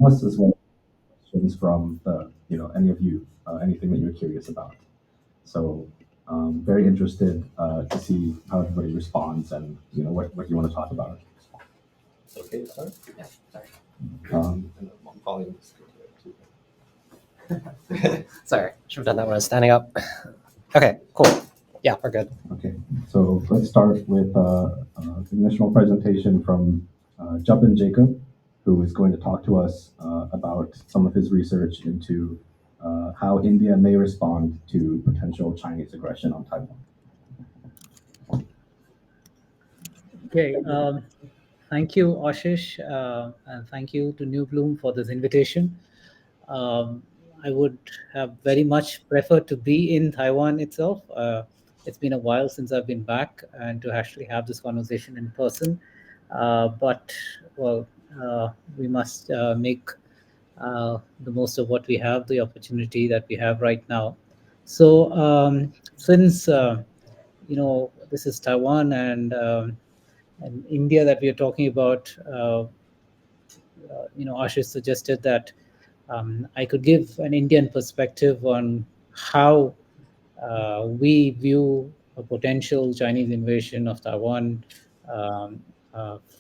us as well as questions from any of you, anything that you're curious about. So very interested to see how everybody responds and what you want to talk about. Okay, sorry. Yeah, sorry. Um, And I'm following the screen here too. Sorry, should have done that when I was standing up. Okay, cool. Yeah, we're good. okay, so let's start with the initial presentation from Jupin Jacob, who is going to talk to us about some of his research into how India may respond to potential Chinese aggression on Taiwan. Okay, thank you, Ashish, and thank you to New Bloom for this invitation. Um, I would have very much preferred to be in Taiwan itself. It's been a while since I've been back and to actually have this conversation in person. But, well, we must make the most of what we have, the opportunity that we have right now. So, since this is Taiwan and India that we are talking about, Ashish suggested that I could give an Indian perspective on how we view a potential Chinese invasion of Taiwan um,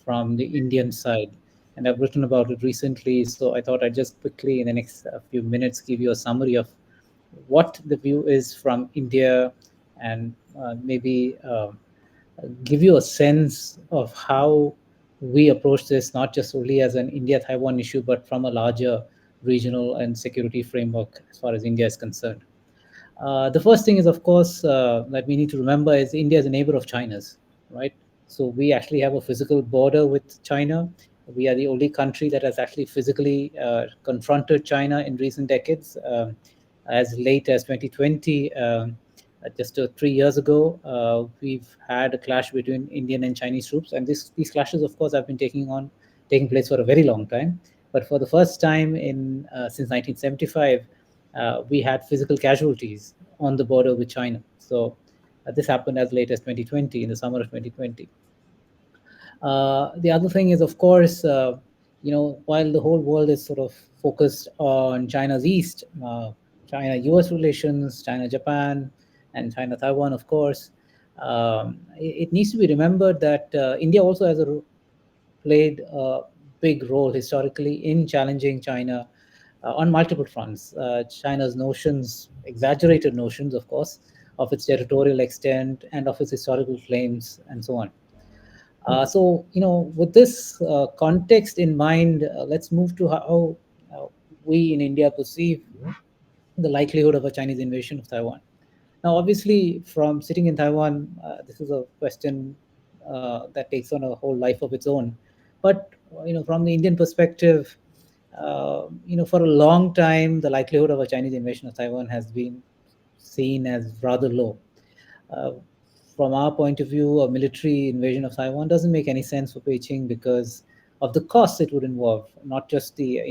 from the Indian side. And I've written about it recently, so I thought I'd just quickly, in the next few minutes, give you a summary of what the view is from India and maybe give you a sense of how we approach this, not just only as an India Taiwan issue, but from a larger regional and security framework as far as India is concerned. The first thing is, of course, that we need to remember is India is a neighbor of China's, right? So we actually have a physical border with China. We are the only country that has actually physically confronted China in recent decades. As late as 2020, just 3 years ago, we've had a clash between Indian and Chinese troops, and these clashes, of course, have been taking place for a very long time. But for the first time in since 1975, we had physical casualties on the border with China. So this happened as late as 2020, in the summer of 2020. The other thing is, of course, while the whole world is sort of focused on China's east, China-US relations, China-Japan, and China-Taiwan, of course, it needs to be remembered that India also has played a big role historically in challenging China on multiple fronts. China's notions, exaggerated notions, of course, of its territorial extent and of its historical claims, and so on. With this context in mind, let's move to how we in India perceive the likelihood of a Chinese invasion of Taiwan. Now, obviously, from sitting in Taiwan, this is a question that takes on a whole life of its own. But from the Indian perspective, for a long time, the likelihood of a Chinese invasion of Taiwan has been seen as rather low. Uh, from our point of view, a military invasion of Taiwan doesn't make any sense for Beijing because of the costs it would involve, not just the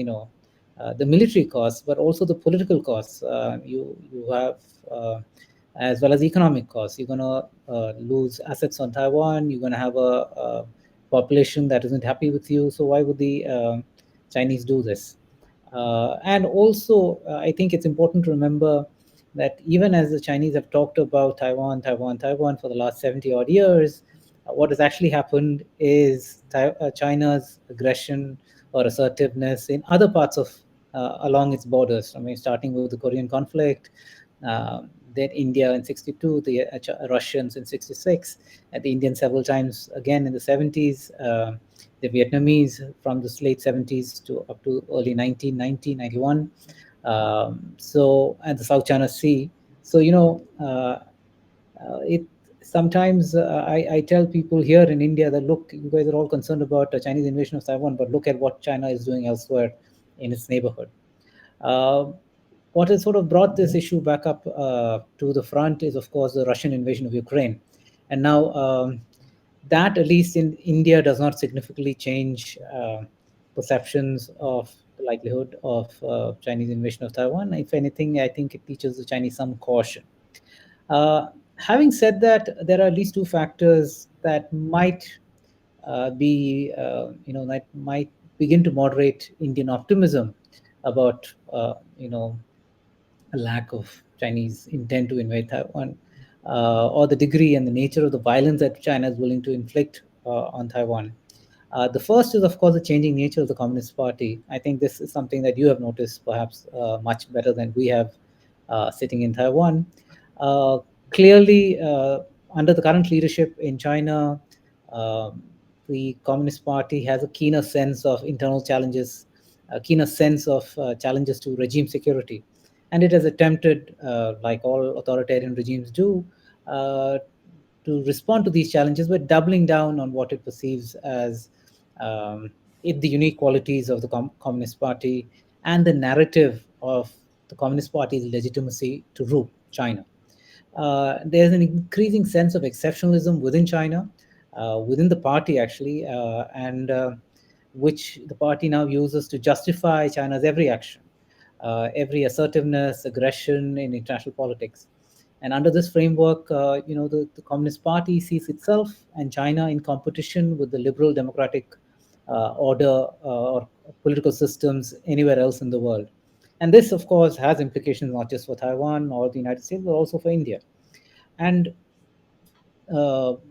military costs, but also the political costs. You have as well as economic costs. You're going to lose assets on Taiwan. You're going to have a population that isn't happy with you. So why would the Chinese do this? And also, I think it's important to remember that even as the Chinese have talked about Taiwan, Taiwan, Taiwan for the last 70 odd years, what has actually happened is China's aggression or assertiveness in other parts of along its borders. I mean, starting with the Korean conflict, then India in 62, the Russians in 66, and the Indians several times again in the 70s, the Vietnamese from the late 70s to up to early 1990, 91. And the South China Sea. So, it sometimes I tell people here in India that, look, you guys are all concerned about a Chinese invasion of Taiwan, but look at what China is doing elsewhere in its neighborhood. Uh, what has sort of brought this issue back up to the front is, of course, the Russian invasion of Ukraine. And now that, at least in India, does not significantly change perceptions of the likelihood of Chinese invasion of Taiwan. If anything, I think it teaches the Chinese some caution. Having said that, there are at least two factors that might that might begin to moderate Indian optimism about a lack of Chinese intent to invade Taiwan, or the degree and the nature of the violence that China is willing to inflict on Taiwan. The first is, of course, the changing nature of the Communist Party. I think this is something that you have noticed perhaps much better than we have sitting in Taiwan. Uh, Clearly, under the current leadership in China, um, the Communist Party has a keener sense of internal challenges, a keener sense of challenges to regime security. And it has attempted, like all authoritarian regimes do, to respond to these challenges by doubling down on what it perceives as the unique qualities of the Communist Party and the narrative of the Communist Party's legitimacy to rule China. There's an increasing sense of exceptionalism within China, within the party actually, and which the party now uses to justify China's every action, every assertiveness, aggression in international politics. And under this framework, the Communist Party sees itself and China in competition with the liberal democratic order or political systems anywhere else in the world. And this, of course, has implications not just for Taiwan or the United States, but also for India. And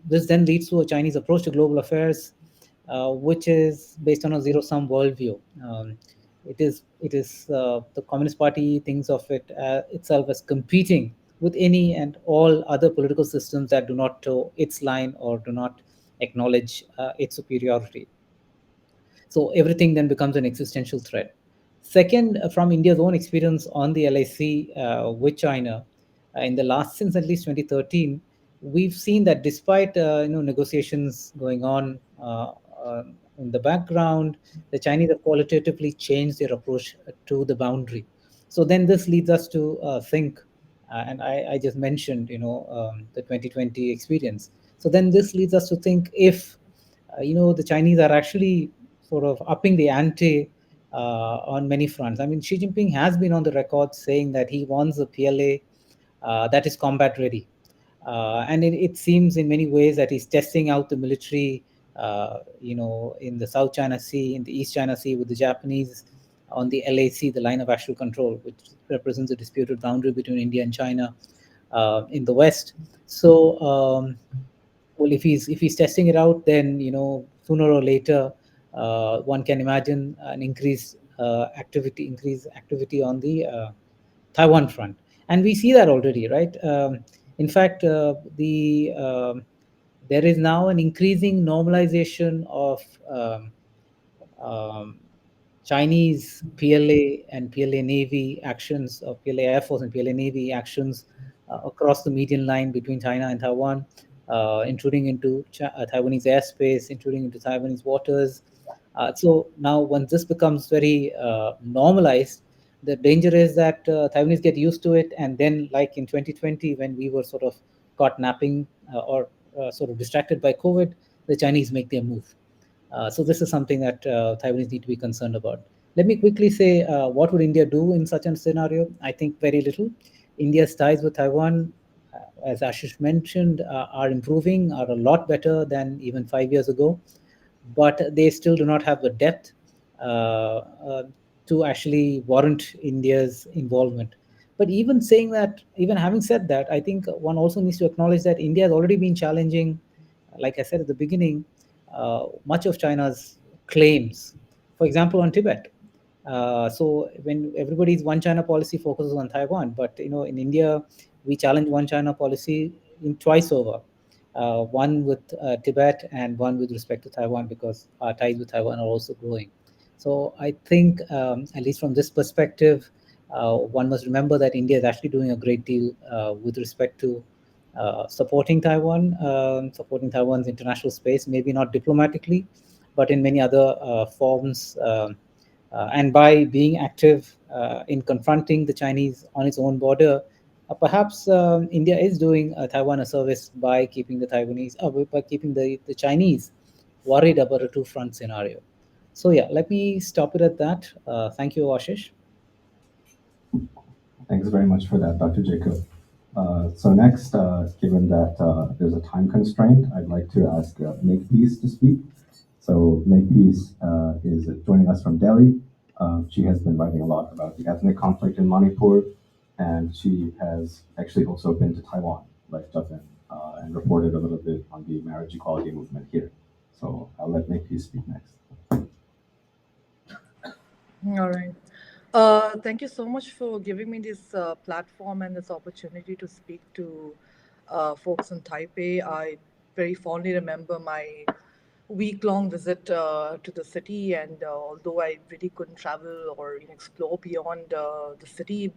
this then leads to a Chinese approach to global affairs, which is based on a zero-sum worldview. The Communist Party thinks of it itself as competing with any and all other political systems that do not toe its line or do not acknowledge its superiority. So everything then becomes an existential threat. Second, from India's own experience on the LAC with China, in the last since at least 2013, we've seen that despite negotiations going on in the background, the Chinese have qualitatively changed their approach to the boundary. So then this leads us to think, and I just mentioned the 2020 experience. So then this leads us to think if the Chinese are actually sort of upping the ante on many fronts. I mean, Xi Jinping has been on the record saying that he wants a PLA that is combat ready. And it seems in many ways that he's testing out the military, in the South China Sea, in the East China Sea with the Japanese, on the LAC, the line of actual control, which represents a disputed boundary between India and China in the West. So, well, if he's testing it out, then sooner or later, one can imagine an increased activity on the Taiwan front, and we see that already, right? In fact, there is now an increasing normalization of um, Chinese PLA and PLA Navy actions, or PLA Air Force and PLA Navy actions across the median line between China and Taiwan, intruding into Taiwanese airspace, intruding into Taiwanese waters. So now, once this becomes very normalized, the danger is that Taiwanese get used to it, and then, like in 2020, when we were sort of caught napping or sort of distracted by COVID, the Chinese make their move. So this is something that Taiwanese need to be concerned about. Let me quickly say what would India do in such a scenario? I think very little. India's ties with Taiwan, as Ashish mentioned, are improving, are a lot better than even 5 years ago, but they still do not have the depth to actually warrant India's involvement. But even saying that, even having said that, I think one also needs to acknowledge that India has already been challenging, like I said at the beginning, much of China's claims. For example, on Tibet. So when everybody's one China policy focuses on Taiwan, but in India we challenge one China policy in twice over, one with Tibet and one with respect to Taiwan, because our ties with Taiwan are also growing. So I think, at least from this perspective, one must remember that India is actually doing a great deal with respect to supporting Taiwan, supporting Taiwan's international space, maybe not diplomatically, but in many other forms. And by being active in confronting the Chinese on its own border, perhaps India is doing Taiwan a service by keeping the by keeping the Chinese worried about a two-front scenario. So yeah, let me stop it at that. Thank you, Ashish. Thanks very much for that, Dr. Jacob. So next, given that there's a time constraint, I'd like to ask Makepeace to speak. So Makepeace is joining us from Delhi. She has been writing a lot about the ethnic conflict in Manipur, and she has actually also been to Taiwan, like Japan, and reported a little bit on the marriage equality movement here. So I'll let Makepeace speak next. All right. Thank you so much for giving me this platform and this opportunity to speak to folks in Taipei. I very fondly remember my week-long visit to the city, and although I really couldn't travel or explore beyond the city,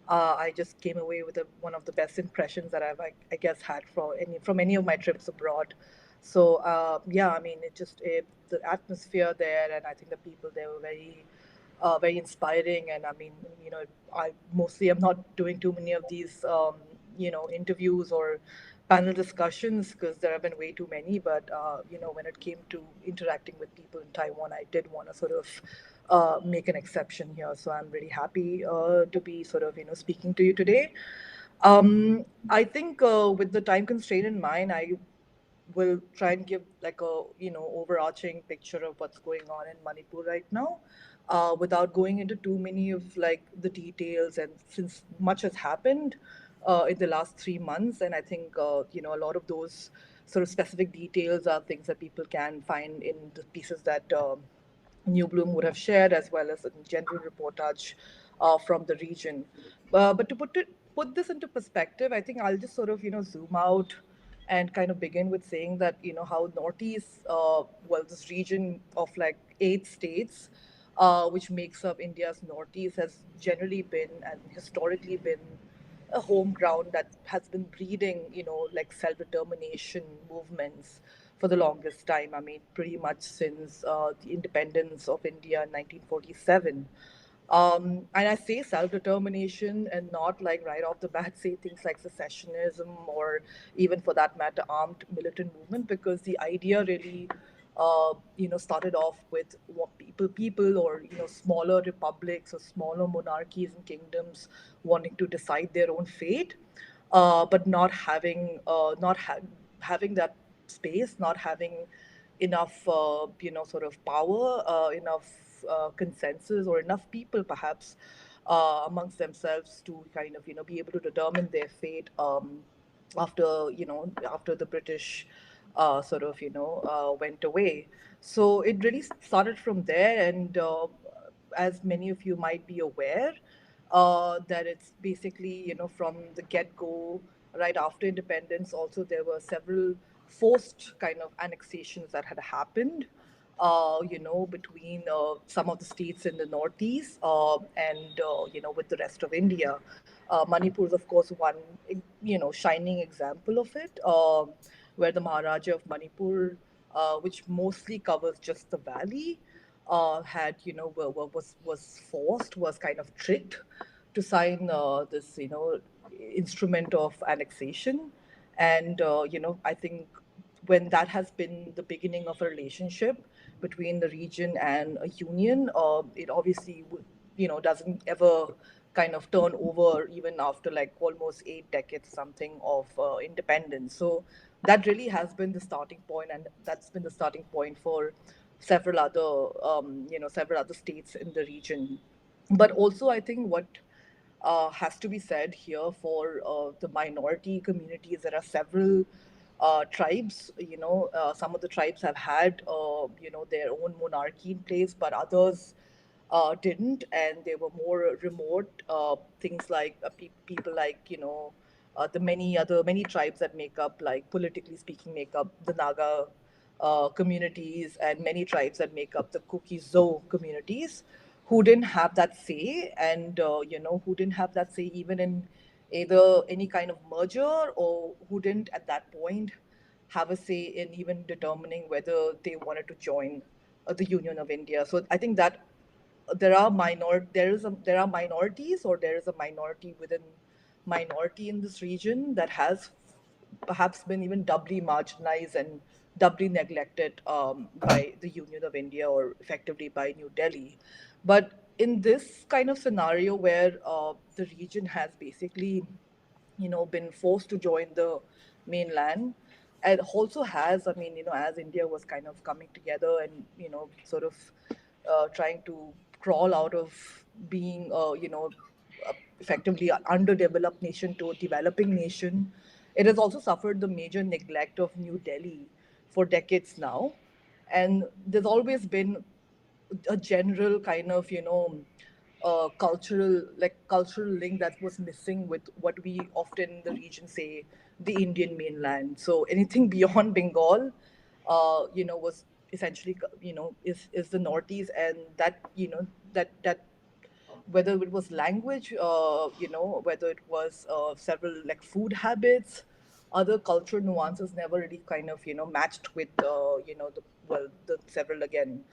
I just came away with one of the best impressions that I guess, had from any of my trips abroad. So yeah, I mean, the atmosphere there, and I think the people there were very inspiring. And I mean, I mostly am not doing too many of these, interviews or panel discussions because there have been way too many. But when it came to interacting with people in Taiwan, I did want to sort of make an exception here. So I'm really happy to be sort of speaking to you today. I think with the time constraint in mind, I will try and give like a overarching picture of what's going on in Manipur right now, without going into too many of like the details. And since much has happened in the last 3 months, and I think a lot of those sort of specific details are things that people can find in the pieces that New Bloom would have shared, as well as a general reportage from the region. But to put this into perspective, I think I'll just sort of zoom out and kind of begin with saying that how Northeast, this region of like 8 states, which makes up India's Northeast, has generally been and historically been a home ground that has been breeding, like self-determination movements for the longest time. I mean, pretty much since the independence of India in 1947. And I say self-determination and not like right off the bat say things like secessionism or even for that matter armed militant movement, because the idea really started off with what people or smaller republics or smaller monarchies and kingdoms wanting to decide their own fate, but not having that space, not having enough sort of power, enough consensus, or enough people perhaps amongst themselves to kind of be able to determine their fate, after the British went away. So it really started from there. And as many of you might be aware, that it's basically, from the get-go, right after independence, also there were several forced kind of annexations that had happened, between some of the states in the northeast, and with the rest of India. Manipur is, of course, one shining example of it, where the Maharaja of Manipur, which mostly covers just the valley, had was kind of tricked to sign this instrument of annexation. And I think when that has been the beginning of a relationship between the region and a union, it obviously doesn't ever kind of turn over even after like almost 8 decades something of independence. So that really has been the starting point, and that's been the starting point for several other states in the region. But also, I think what has to be said here for the minority communities, there are several tribes. Some of the tribes have had their own monarchy in place, but others didn't, and they were more remote. Things like people like the many tribes that make up, like politically speaking, make up the Naga communities, and many tribes that make up the Kuki-Zo communities, who didn't have that say, and who didn't have that say even in either any kind of merger, or who didn't at that point have a say in even determining whether they wanted to join the Union of India. So I think that there are minorities, or there is a minority within minority in this region that has perhaps been even doubly marginalized and doubly neglected by the Union of India, or effectively by New Delhi. But in this kind of scenario where the region has basically been forced to join the mainland, and also has, I mean, as India was kind of coming together and, sort of trying to crawl out of being, effectively an underdeveloped nation to a developing nation, it has also suffered the major neglect of New Delhi for decades now. And there's always been a general kind of cultural link that was missing with what we often in the region say the Indian mainland. So anything beyond Bengal was essentially is the northeast, and that that whether it was language, whether it was several like food habits, other cultural nuances never really kind of matched with the several again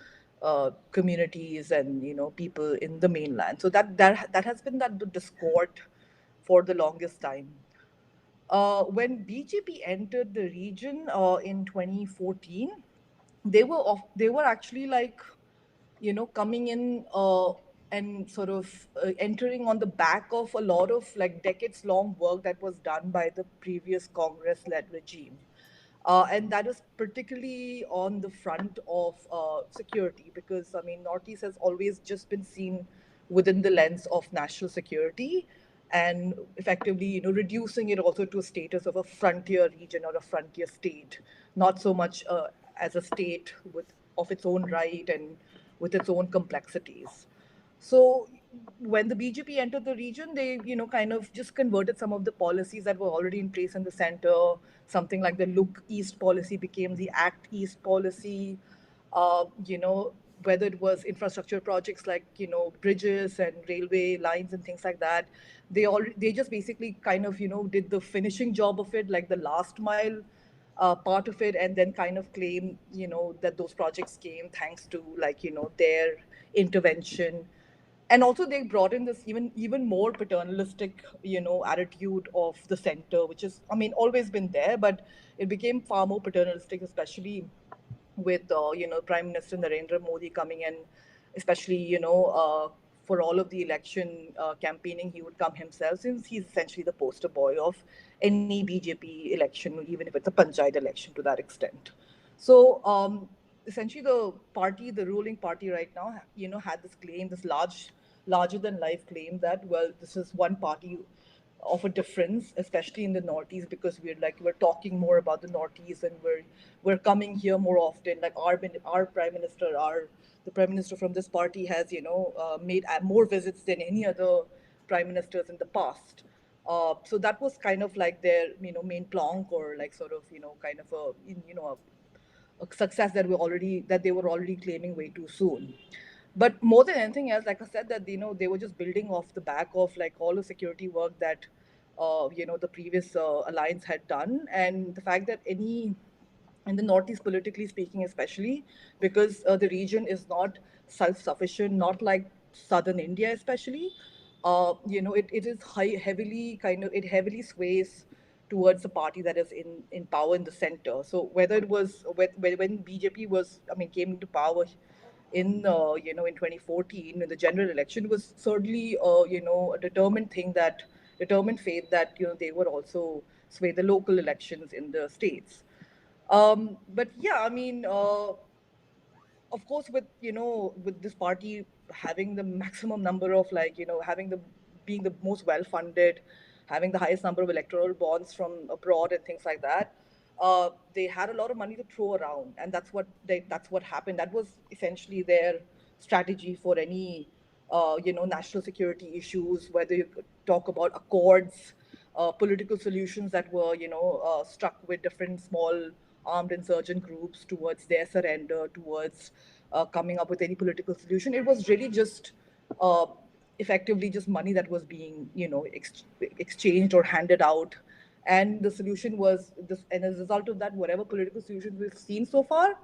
communities and people in the mainland. So that has been the discord for the longest time. When BJP entered the region in 2014, they were actually like coming in and sort of entering on the back of a lot of like decades long work that was done by the previous Congress led regime. And that is particularly on the front of security, because I mean, Northeast has always just been seen within the lens of national security, and effectively, reducing it also to a status of a frontier region or a frontier state, not so much as a state with of its own right and with its own complexities. So when the BJP entered the region, they, kind of just converted some of the policies that were already in place in the center. Something like the Look East policy became the Act East policy. Whether it was infrastructure projects like, bridges and railway lines and things like that, they just basically kind of, did the finishing job of it, like the last mile part of it, and then kind of claim, that those projects came thanks to like, their intervention. And also they brought in this even more paternalistic attitude of the center, which is, I mean, always been there, but it became far more paternalistic, especially with Prime Minister Narendra Modi coming in, especially for all of the election campaigning, he would come himself, since he's essentially the poster boy of any BJP election, even if it's a panchayat election to that extent. So essentially, the ruling party right now, had this claim, this larger than life claim that, well, this is one party of a difference, especially in the Northeast, because we're talking more about the Northeast, and we're coming here more often. Like our prime minister, the prime minister from this party has made more visits than any other prime ministers in the past. So that was kind of like their main plank, or like sort of kind of a success that they were already claiming way too soon. But more than anything else, like I said, that they were just building off the back of like all the security work that the previous alliance had done, and the fact that any in the Northeast, politically speaking, especially because the region is not self-sufficient, not like southern India, especially. It is heavily kind of, it heavily sways towards the party that is in power in the center. So whether it was when BJP was, I mean, came into power in in 2014 in the general election, was certainly a determined faith that they would also sway the local elections in the states. But yeah, I mean, of course, with with this party having the maximum number of like having the being the most well funded, having the highest number of electoral bonds from abroad and things like that, they had a lot of money to throw around, and that's what happened. That was essentially their strategy for any national security issues, whether you could talk about accords, political solutions that were struck with different small armed insurgent groups towards their surrender, towards coming up with any political solution. It was really just uh, effectively just money that was being exchanged or handed out, and the solution was this. And as a result of that, whatever political solutions we've seen so far,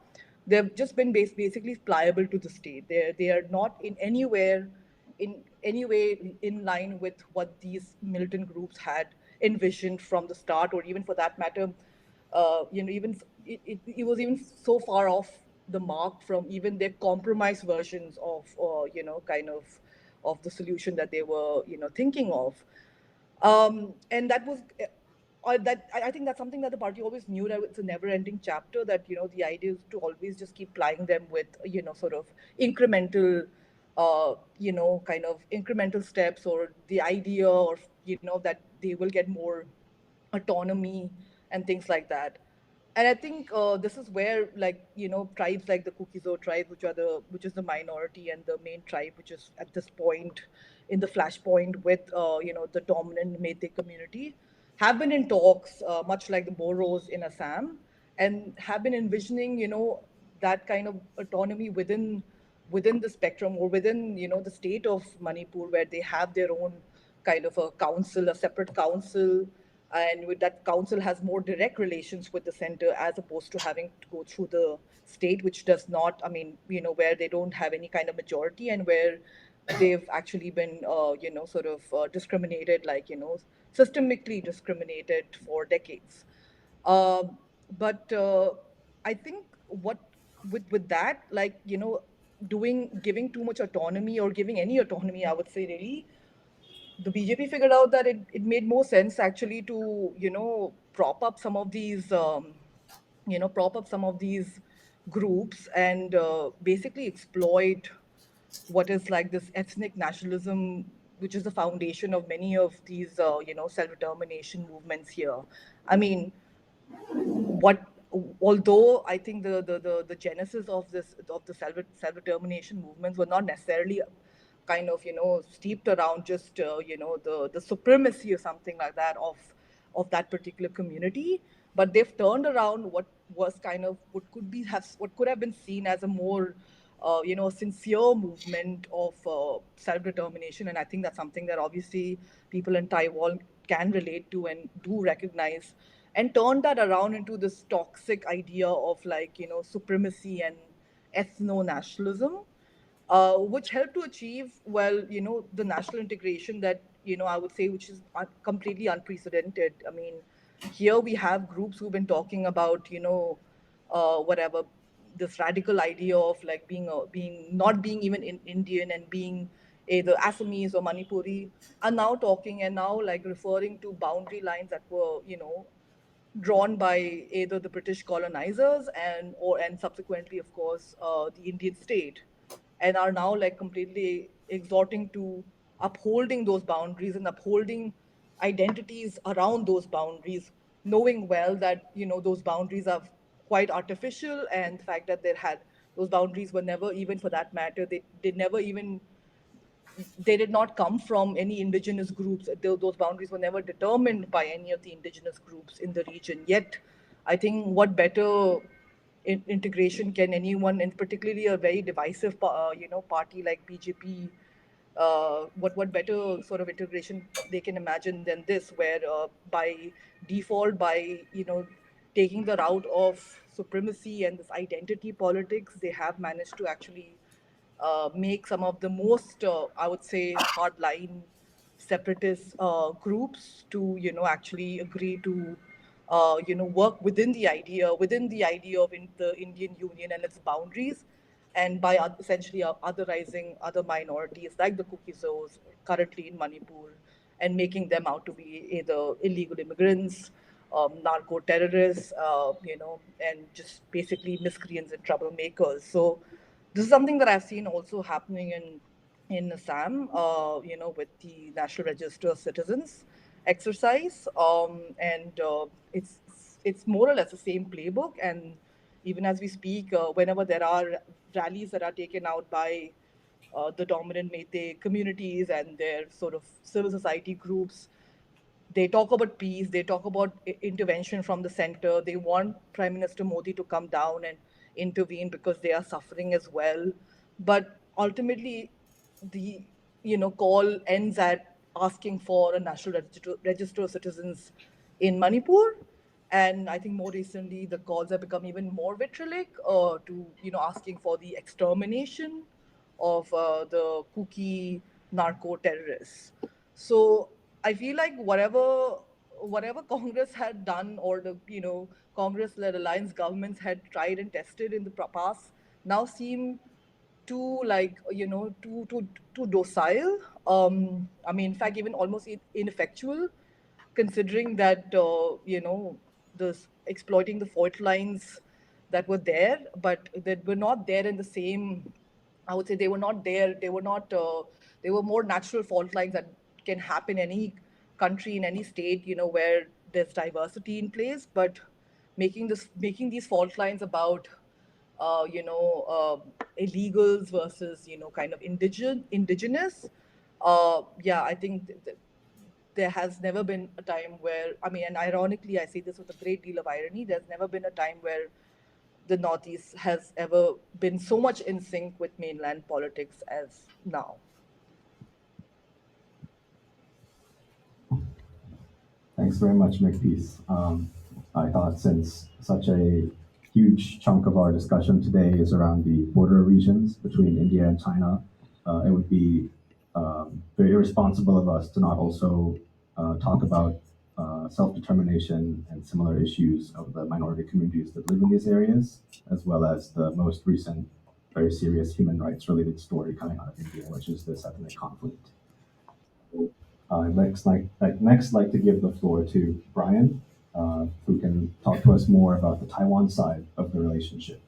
they've just been basically pliable to the state. They are not in any way in line with what these militant groups had envisioned from the start, or even for that matter, even it was even so far off the mark from even their compromise versions of, kind of the solution that they were, thinking of. And that was I think that's something that the party always knew, that it's a never-ending chapter, that the idea is to always just keep plying them with sort of incremental kind of incremental steps, or the idea, or that they will get more autonomy and things like that. And I think this is where, like, tribes like the Kukizo tribe, which is the minority and the main tribe, which is at this point in the flashpoint with the dominant Meitei community, have been in talks, much like the Boros in Assam, and have been envisioning that kind of autonomy within the spectrum, or within the state of Manipur, where they have their own kind of a council, a separate council, and with that council has more direct relations with the center, as opposed to having to go through the state, which does not, I mean, where they don't have any kind of majority, and where they've actually been sort of discriminated, like systemically discriminated for decades. But I think what with that, like, giving too much autonomy, or giving any autonomy, I would say, really, the BJP figured out that it made more sense actually to prop up some of these groups, and basically exploit what is like this ethnic nationalism, which is the foundation of many of these self-determination movements here. I mean, what although I think the genesis of the self-determination movements were not necessarily kind of steeped around just the supremacy or something like that of that particular community, but they've turned around what was kind of what could have been seen as a more sincere movement of self-determination. And I think that's something that obviously people in Taiwan can relate to and do recognize, and turn that around into this toxic idea of, like, supremacy and ethno-nationalism, which helped to achieve, well, the national integration that, I would say, which is completely unprecedented. I mean, here we have groups who've been talking about, whatever, this radical idea of, like, being not being even in Indian, and being either Assamese or Manipuri, are now talking, and now, like, referring to boundary lines that were, drawn by either the British colonizers, and subsequently, of course, the Indian state, and are now, like, completely exhorting to upholding those boundaries, and upholding identities around those boundaries, knowing well that those boundaries are quite artificial, and the fact that those boundaries were never, even for that matter, they never even, they did not come from any indigenous groups. Those boundaries were never determined by any of the indigenous groups in the region. Yet, I think what better integration can anyone, and particularly a very divisive, party like BJP, what better sort of integration they can imagine than this, where by default, by taking the route of supremacy and this identity politics, they have managed to actually make some of the most, I would say, hardline separatist groups to, actually agree to, work within the idea of the Indian Union and its boundaries, and by essentially otherizing other minorities like the Kukizos currently in Manipur, and making them out to be either illegal immigrants, narco terrorists, and just basically miscreants and troublemakers. So this is something that I've seen also happening in Assam, with the National Register of Citizens exercise, and it's more or less the same playbook. And even as we speak, whenever there are rallies that are taken out by the dominant Meitei communities and their sort of civil society groups, they talk about peace, they talk about intervention from the center. They want Prime Minister Modi to come down and intervene because they are suffering as well. But ultimately, the call ends at asking for a national register of citizens in Manipur. And I think more recently, the calls have become even more vitriolic, to asking for the extermination of the Kuki narco terrorists. So I feel like whatever Congress had done, or the Congress-led alliance governments had tried and tested in the past, now seem too, like, too docile. I mean, in fact, even almost ineffectual, considering that exploiting the fault lines that were there, but that were not there in the same. I would say they were not there. They were not. They were more natural fault lines that can happen in any country, in any state, where there's diversity in place. But making these fault lines about illegals versus kind of indigenous. Yeah, I think there has never been a time where, I mean, and ironically, I say this with a great deal of irony, there's never been a time where the Northeast has ever been so much in sync with mainland politics as now. Thanks very much, McPeace. I thought since such a huge chunk of our discussion today is around the border regions between India and China, it would be very irresponsible of us to not also talk about self-determination and similar issues of the minority communities that live in these areas, as well as the most recent, very serious human rights related story coming out of India, which is this ethnic conflict. Next like to give the floor to Brian, who can talk to us more about the Taiwan side of the relationship.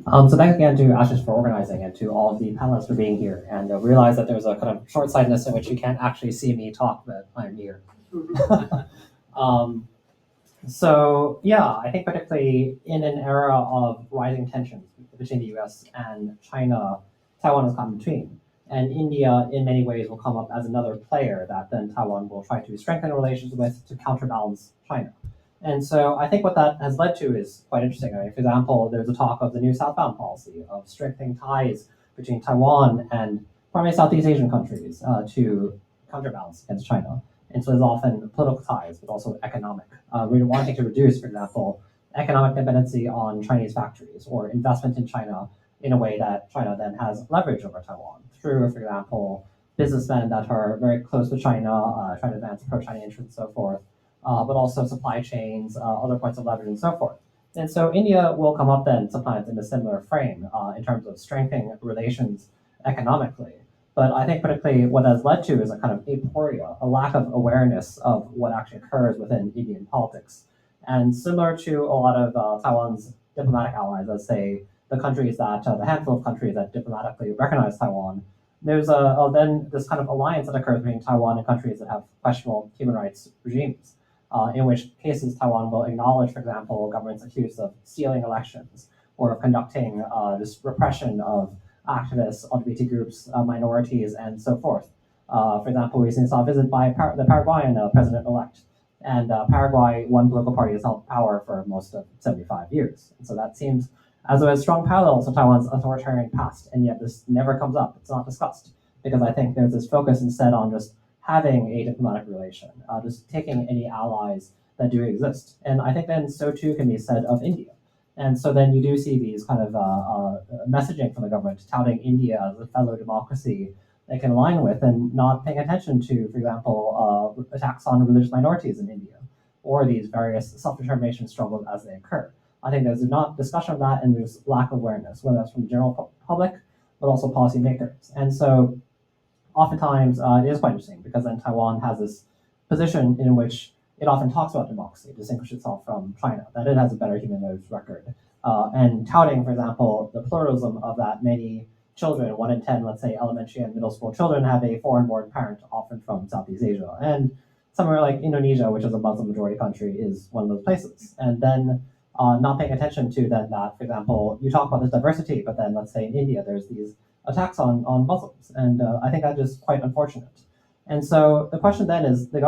So thanks again to Ashish for organizing and to all of the panelists for being here. And realize that there's a kind of short-sightedness in which you can't actually see me talk, but I'm here. So yeah, I think particularly in an era of rising tensions between the US and China, Taiwan is caught in between. And India, in many ways, will come up as another player that then Taiwan will try to strengthen relations with to counterbalance China. And so I think what that has led to is quite interesting. I mean, for example, there's a talk of the new southbound policy of strengthening ties between Taiwan and primarily Southeast Asian countries to counterbalance against China. And so there's often political ties, but also economic. We're wanting to reduce, for example, economic dependency on Chinese factories or investment in China in a way that China then has leverage over Taiwan through, for example, businessmen that are very close to China, trying to advance pro-China interests and so forth, but also supply chains, other points of leverage and so forth. And so India will come up then sometimes in a similar frame in terms of strengthening relations economically. But I think particularly what has led to is a kind of aporia, a lack of awareness of what actually occurs within Indian politics. And similar to a lot of Taiwan's diplomatic allies, let's say the countries that, the handful of countries that diplomatically recognize Taiwan, there's then this kind of alliance that occurs between Taiwan and countries that have questionable human rights regimes, in which cases Taiwan will acknowledge, for example, governments accused of stealing elections or of conducting this repression of activists, LGBT groups, minorities, and so forth. For example, we recently saw a visit by the Paraguayan president-elect, and Paraguay, one political party, has held power for most of 75 years. And so that seems as though it's strong parallels to Taiwan's authoritarian past, and yet this never comes up. It's not discussed, because I think there's this focus instead on just having a diplomatic relation, just taking any allies that do exist. And I think then so too can be said of India. And so then you do see these kind of messaging from the government touting India as a fellow democracy they can align with, and not paying attention to, for example, attacks on religious minorities in India, or these various self-determination struggles as they occur. I think there's not discussion of that, and there's lack of awareness, whether that's from the general public, but also policymakers. And so oftentimes it is quite interesting, because then Taiwan has this position in which it often talks about democracy, distinguish itself from China, that it has a better human rights record, and touting, for example, the pluralism of that many children, 1 in 10, let's say, elementary and middle school children have a foreign-born parent, often from Southeast Asia. And somewhere like Indonesia, which is a Muslim majority country, is one of those places. And then not paying attention to then that, for example, you talk about this diversity, but then let's say in India, there's these attacks on Muslims. And I think that is quite unfortunate. And so the question then is, the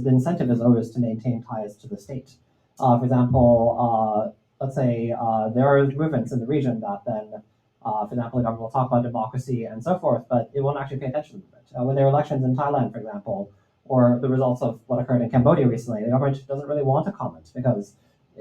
incentive is always to maintain ties to the state. For example, let's say there are movements in the region that then, for example, the government will talk about democracy and so forth, but it won't actually pay attention to it. When there are elections in Thailand, for example, or the results of what occurred in Cambodia recently, the government doesn't really want to comment, because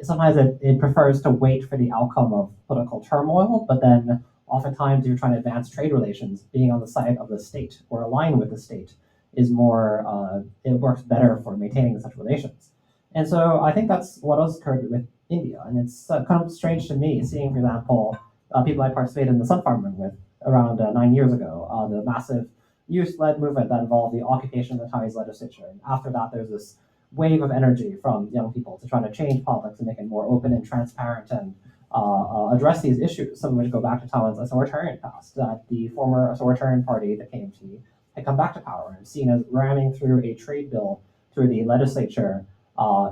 sometimes it prefers to wait for the outcome of political turmoil, but then oftentimes you're trying to advance trade relations, being on the side of the state or aligned with the state is more, it works better for maintaining such relations. And so I think that's what has occurred with India. And it's kind of strange to me seeing, for example, people I participated in the sun farming with around 9 years ago, the massive youth-led movement that involved the occupation of the Taiwanese legislature. And after that, there's this wave of energy from young people to try to change politics and make it more open and transparent and address these issues, some of which go back to Taiwan's authoritarian past, that the former authoritarian party, the KMT, had come back to power and seen as ramming through a trade bill through the legislature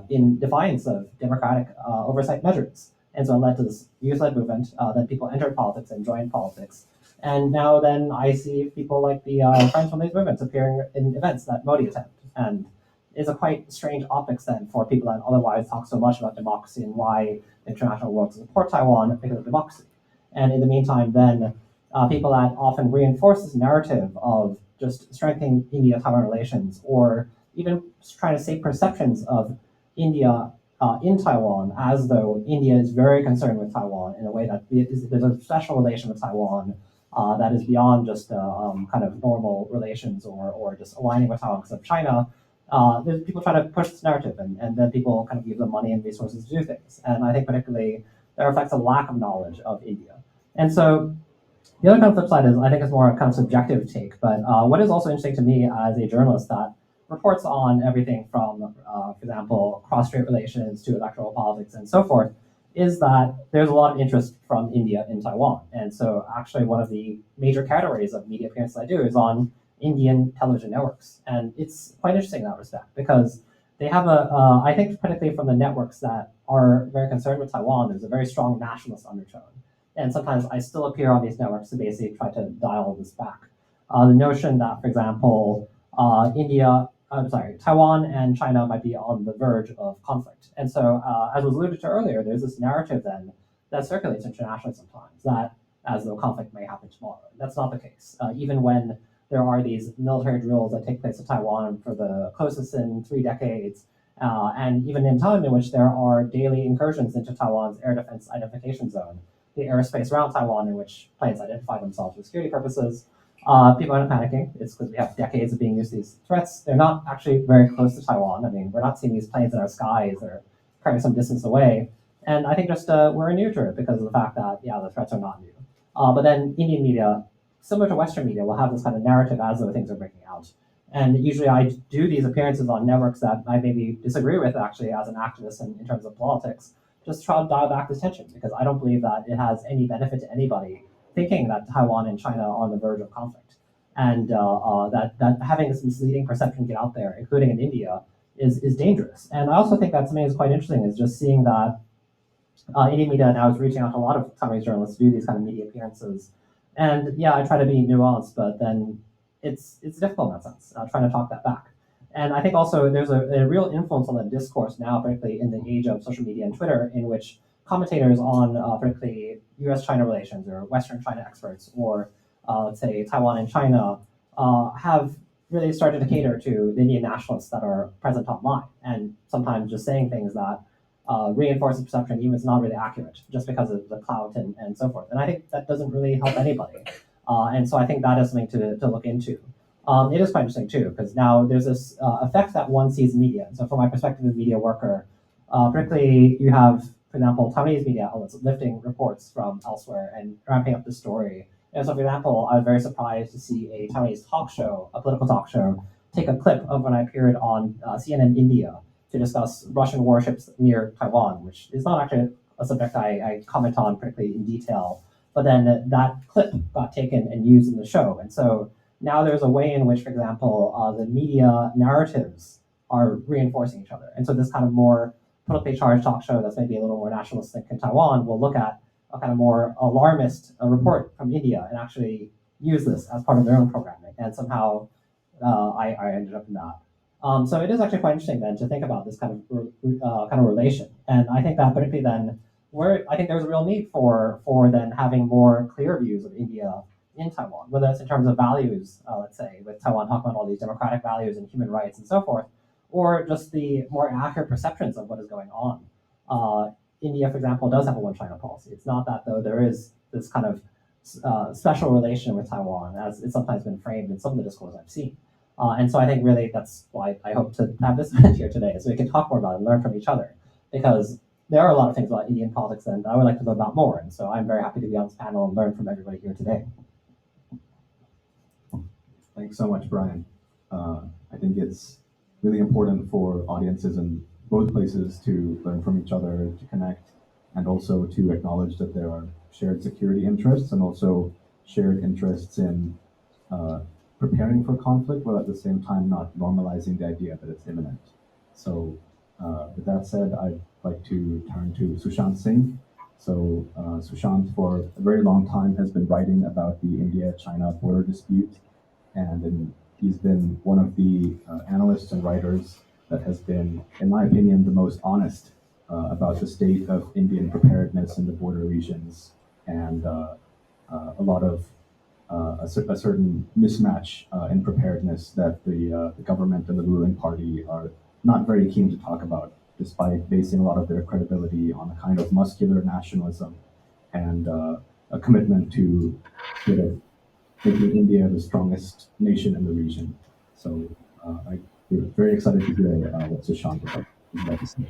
in defiance of democratic oversight measures. And so it led to this youth-led movement. Then people entered politics and joined politics. And now then I see people like the Friends from these movements appearing in events that Modi attended. And it's a quite strange optics then for people that otherwise talk so much about democracy and why the international world support Taiwan because of democracy. And in the meantime, then people that often reinforce this narrative of just strengthening India-Taiwan relations, or even trying to save perceptions of India in Taiwan as though India is very concerned with Taiwan in a way that there's a special relation with Taiwan that is beyond just kind of normal relations or just aligning with Taiwan because of China. There's people try to push this narrative, and then people kind of give them money and resources to do things. And I think particularly that reflects a lack of knowledge of India. And so the other kind of flip side is I think it's more a kind of subjective take. But what is also interesting to me as a journalist that reports on everything from, for example, cross-strait relations to electoral politics and so forth, is that there's a lot of interest from India in Taiwan. And so actually one of the major categories of media appearances I do is on Indian television networks. And it's quite interesting in that respect because they have I think particularly from the networks that are very concerned with Taiwan, there's a very strong nationalist undertone. And sometimes I still appear on these networks to basically try to dial this back. The notion that, for example, Taiwan and China might be on the verge of conflict. And so, as was alluded to earlier, there's this narrative then that circulates internationally sometimes that as though conflict may happen tomorrow. That's not the case. Even when there are these military drills that take place in Taiwan for the closest in 3 decades, and even in time in which there are daily incursions into Taiwan's air defense identification zone, the airspace around Taiwan in which planes identify themselves for security purposes, people aren't panicking. It's because we have decades of being used to these threats. They're not actually very close to Taiwan. I mean, we're not seeing these planes in our skies. They're currently some distance away. And I think just we're immune to it because of the fact that, yeah, the threats are not new. But then Indian media, similar to Western media, will have this kind of narrative as though things are breaking out. And usually I do these appearances on networks that I maybe disagree with actually as an activist in terms of politics, just try to dial back this tension because I don't believe that it has any benefit to anybody thinking that Taiwan and China are on the verge of conflict. And that having this misleading perception get out there, including in India, is dangerous. And I also think that something that's quite interesting is just seeing that Indian media now is reaching out to a lot of Taiwanese journalists to do these kind of media appearances. And yeah, I try to be nuanced, but then it's difficult in that sense, trying to talk that back. And I think also there's a real influence on the discourse now, particularly in the age of social media and Twitter, in which commentators on particularly US-China relations or Western China experts or let's say Taiwan and China have really started to cater to the Indian nationalists that are present online and sometimes just saying things that reinforce the perception even if it's not really accurate just because of the clout and so forth. And I think that doesn't really help anybody. And so I think that is something to look into. It is quite interesting too, because now there's this effect that one sees in media. So from my perspective as a media worker, particularly you have, for example, Taiwanese media outlets lifting reports from elsewhere and ramping up the story. And so for example, I was very surprised to see a Taiwanese talk show, a political talk show, take a clip of when I appeared on CNN India to discuss Russian warships near Taiwan, which is not actually a subject I comment on particularly in detail. But then that clip got taken and used in the show. And so now there's a way in which, for example, the media narratives are reinforcing each other. And so this kind of more politically charged talk show that's maybe a little more nationalistic in Taiwan will look at a kind of more alarmist report from India and actually use this as part of their own programming. And somehow I ended up in that. So it is actually quite interesting then to think about this kind of relation. And I think that particularly then I think there's a real need for then having more clear views of India in Taiwan, whether it's in terms of values, let's say, with Taiwan talking about all these democratic values and human rights and so forth, or just the more accurate perceptions of what is going on. India, for example, does have a one-China policy. It's not that, though, there is this kind of special relation with Taiwan, as it's sometimes been framed in some of the discourse I've seen. And so I think really that's why I hope to have this event here today, so we can talk more about it and learn from each other, because there are a lot of things about Indian politics that I would like to learn about more. And so I'm very happy to be on this panel and learn from everybody here today. Thanks so much, Brian. I think it's really important for audiences in both places to learn from each other, to connect, and also to acknowledge that there are shared security interests and also shared interests in uh, preparing for conflict, while at the same time not normalizing the idea that it's imminent. So, with that said, I'd like to turn to Sushant Singh. So, Sushant, for a very long time, has been writing about the India-China border dispute, and he's been one of the analysts and writers that has been, in my opinion, the most honest about the state of Indian preparedness in the border regions, and a lot of a certain mismatch in preparedness that the government and the ruling party are not very keen to talk about, despite basing a lot of their credibility on a kind of muscular nationalism and a commitment to sort of making India the strongest nation in the region. So we're very excited to hear what Sushant is about to say.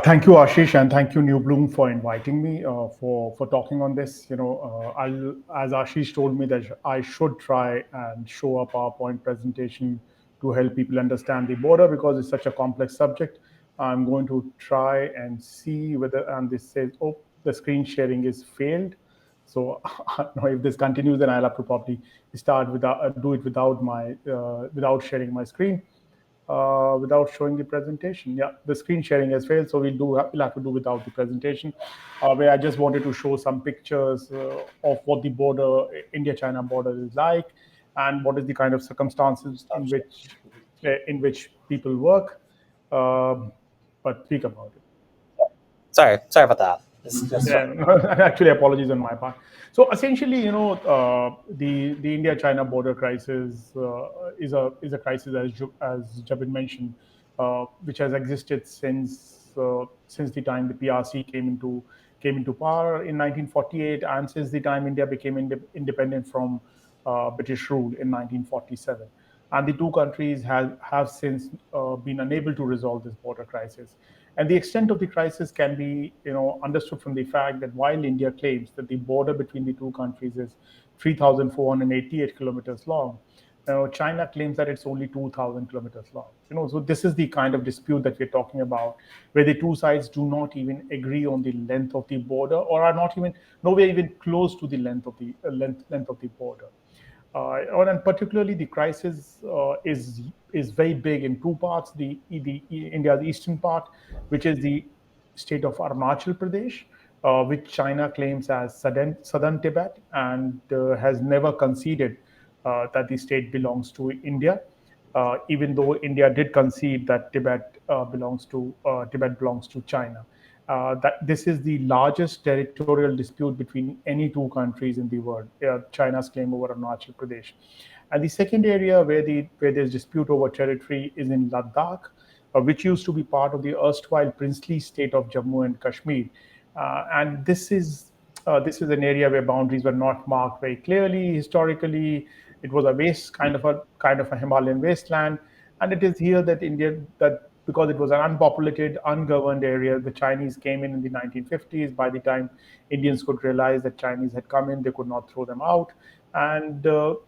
Thank you, Ashish, and thank you, New Bloom, for inviting me for talking on this. As Ashish told me that I should try and show a PowerPoint presentation to help people understand the border because it's such a complex subject. I'm going to try and see whether, and this says, oh, the screen sharing is failed. So I don't know if this continues, then I'll have to probably start without do it without my without sharing my screen. Without showing the presentation. Yeah, the screen sharing has failed, so we'll have to do without the presentation. Where I just wanted to show some pictures of what the border, India-China border is like, and what is the kind of circumstances in which people work. But speak about it. Sorry about that. Yeah, actually, apologies on my part. So essentially, the India-China border crisis is a crisis, as Jabin mentioned, which has existed since the time the PRC came into power in 1948, and since the time India became independent from British rule in 1947. And the two countries have since been unable to resolve this border crisis. And the extent of the crisis can be, understood from the fact that while India claims that the border between the two countries is 3,488 kilometers long, China claims that it's only 2,000 kilometers long. So this is the kind of dispute that we're talking about, where the two sides do not even agree on the length of the border, or are not even nowhere even close to the length of the length of the border. And particularly the crisis is very big in two parts: the India's eastern part, which is the state of Arunachal Pradesh, which China claims as southern Tibet, and has never conceded that the state belongs to India, even though India did concede that Tibet belongs to China. That this is the largest territorial dispute between any two countries in the world. China's claim over Arunachal Pradesh, and the second area where there's dispute over territory is in Ladakh, which used to be part of the erstwhile princely state of Jammu and Kashmir, and this is an area where boundaries were not marked very clearly historically. It was a kind of a Himalayan wasteland, and it is here that because it was an unpopulated, ungoverned area, the Chinese came in the 1950s. By the time Indians could realize that Chinese had come in, they could not throw them out, and the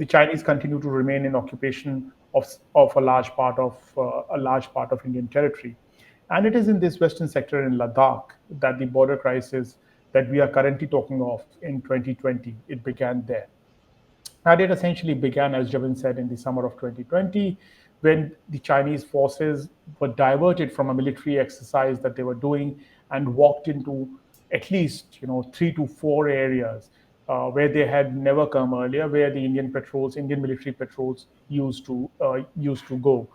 Chinese continue to remain in occupation of a large part of Indian territory. And it is in this western sector in Ladakh that the border crisis that we are currently talking of in 2020, it began there. And it essentially began, as Javin said, in the summer of 2020, when the Chinese forces were diverted from a military exercise that they were doing and walked into at least 3 to 4 areas where they had never come earlier, where the Indian military patrols used to go,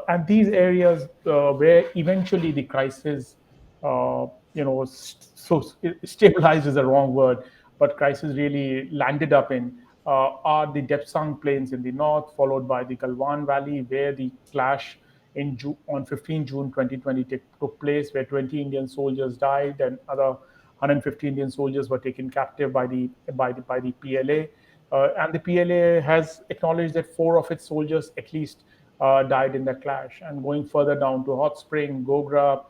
and these areas where eventually the crisis so stabilized is the wrong word, but crisis really landed up in are the Depsang Plains in the north, followed by the Galwan Valley, where the clash on 15 June 2020 took place, where 20 Indian soldiers died and other 150 Indian soldiers were taken captive by the PLA. And the PLA has acknowledged that 4 of its soldiers at least died in the clash. And going further down to Hot Spring, Gogra,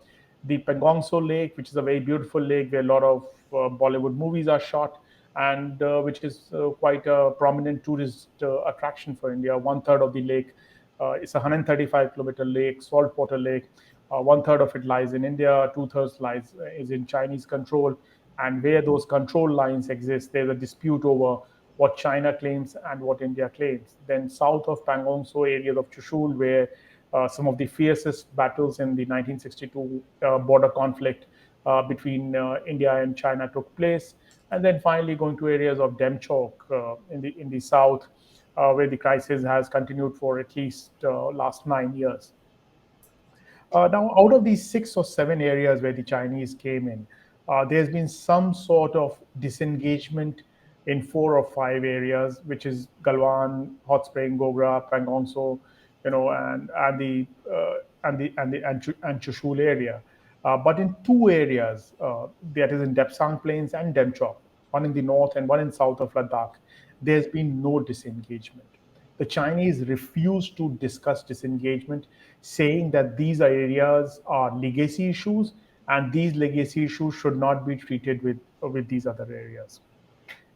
the Pengongso Lake, which is a very beautiful lake where a lot of Bollywood movies are shot. and which is quite a prominent tourist attraction for India. One third of the lake, it's a 135-kilometer lake, saltwater lake. One third of it lies in India, two-thirds lies is in Chinese control, and where those control lines exist, there's a dispute over what China claims and what India claims. Then south of Pangong Tso, areas of Chushul, where some of the fiercest battles in the 1962 border conflict between India and China took place, and then finally going to areas of Demchok in the south, where the crisis has continued for at least last 9 years. Now, out of these 6 or 7 areas where the Chinese came in, there's been some sort of disengagement in 4 or 5 areas, which is Galwan, Hot Spring, Gogra, Pangong Tso, and Chushul area. But in 2 areas, that is in Depsang Plains and Demchok, one in the north and one in south of Ladakh, there's been no disengagement. The Chinese refuse to discuss disengagement, saying that these areas are legacy issues and these legacy issues should not be treated with these other areas.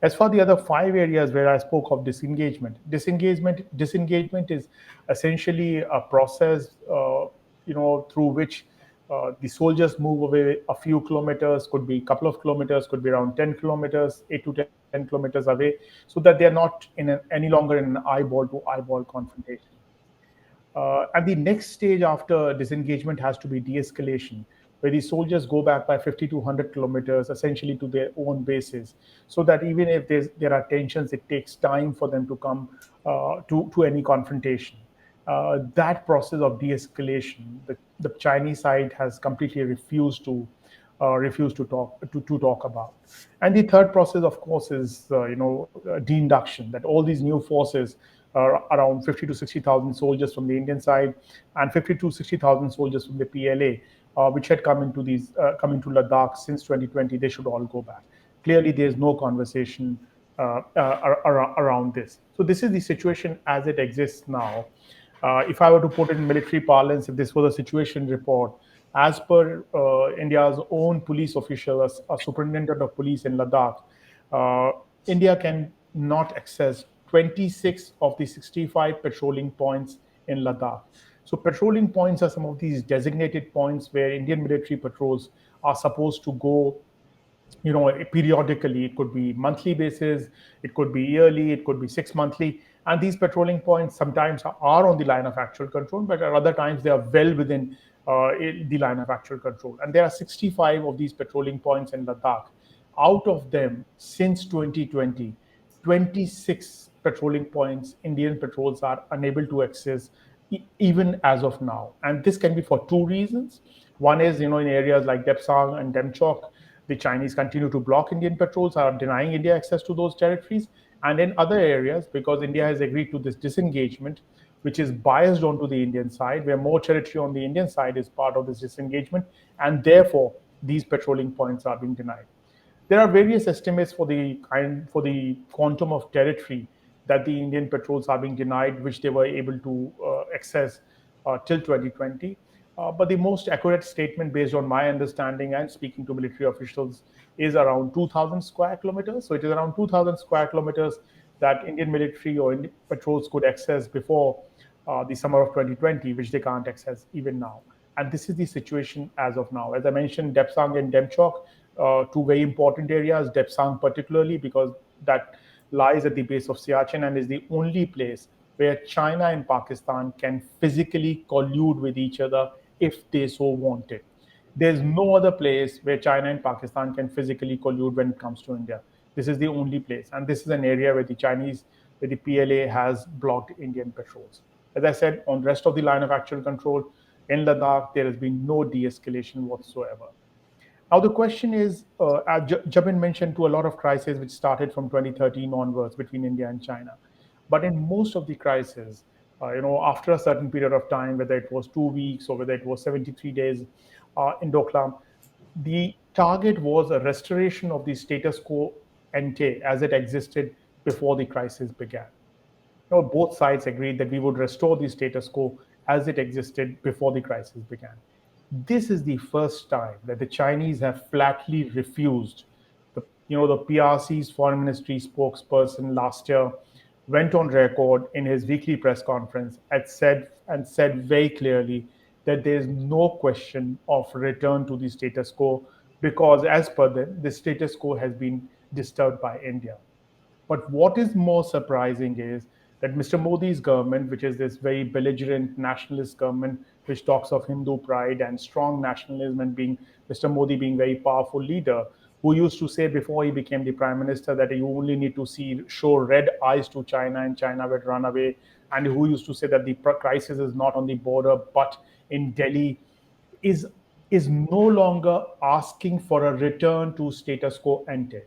As for the other 5 areas where I spoke of disengagement is essentially a process, through which the soldiers move away a few kilometers, could be a couple of kilometers, could be around 10 kilometers, 8 to 10 kilometers away, so that they're not any longer in an eyeball to eyeball confrontation. And the next stage after disengagement has to be de-escalation, where the soldiers go back by 50 to 100 kilometers, essentially to their own bases, so that even if there are tensions, it takes time for them to come to any confrontation. That process of de-escalation, the Chinese side has completely refused to talk about. And the third process, of course, is de-induction. That all these new forces, around 50 to 60,000 soldiers from the Indian side and 50 to 60,000 soldiers from the PLA, which had come into Ladakh since 2020, they should all go back. Clearly, there is no conversation around this. So this is the situation as it exists now. If I were to put it in military parlance, if this was a situation report, as per India's own police official, a superintendent of police in Ladakh, India can not access 26 of the 65 patrolling points in Ladakh. So patrolling points are some of these designated points where Indian military patrols are supposed to go, periodically. It could be monthly basis, it could be yearly, it could be 6 monthly. And these patrolling points sometimes are on the line of actual control, but at other times they are well within the line of actual control. And there are 65 of these patrolling points in Ladakh. Out of them, since 2020, 26 patrolling points Indian patrols are unable to access even as of now. And this can be for 2 reasons. One is, in areas like Depsang and Demchok, the Chinese continue to block Indian patrols, are denying India access to those territories. And in other areas, because India has agreed to this disengagement, which is biased onto the Indian side, where more territory on the Indian side is part of this disengagement, and therefore these patrolling points are being denied. There are various estimates for the quantum of territory that the Indian patrols are being denied, which they were able to access till 2020. But the most accurate statement, based on my understanding and speaking to military officials, is around 2,000 square kilometers. So it is around 2,000 square kilometers that Indian military or Indian patrols could access before the summer of 2020, which they can't access even now. And this is the situation as of now. As I mentioned, Depsang and Demchok, 2 very important areas. Depsang particularly because that lies at the base of Siachen and is the only place where China and Pakistan can physically collude with each other if they so wanted. There's no other place where China and Pakistan can physically collude when it comes to India. This is the only place. And this is an area where the PLA has blocked Indian patrols. As I said, on the rest of the line of actual control in Ladakh, there has been no de-escalation whatsoever. Now, the question is, as Jabin mentioned, to a lot of crises which started from 2013 onwards between India and China. But in most of the crises, after a certain period of time, whether it was 2 weeks or whether it was 73 days in Doklam, the target was a restoration of the status quo ante as it existed before the crisis began. Both sides agreed that we would restore the status quo as it existed before the crisis began. This is the first time that the Chinese have flatly refused the PRC's foreign ministry spokesperson last year went on record in his weekly press conference and said very clearly that there is no question of return to the status quo because, as per them, the status quo has been disturbed by India. But what is more surprising is that Mr. Modi's government, which is this very belligerent nationalist government, which talks of Hindu pride and strong nationalism, and being Mr. Modi being very powerful leader, who used to say before he became the prime minister that you only need to show red eyes to China and China would run away, and who used to say that the crisis is not on the border but in Delhi, is is no longer asking for a return to status quo ante.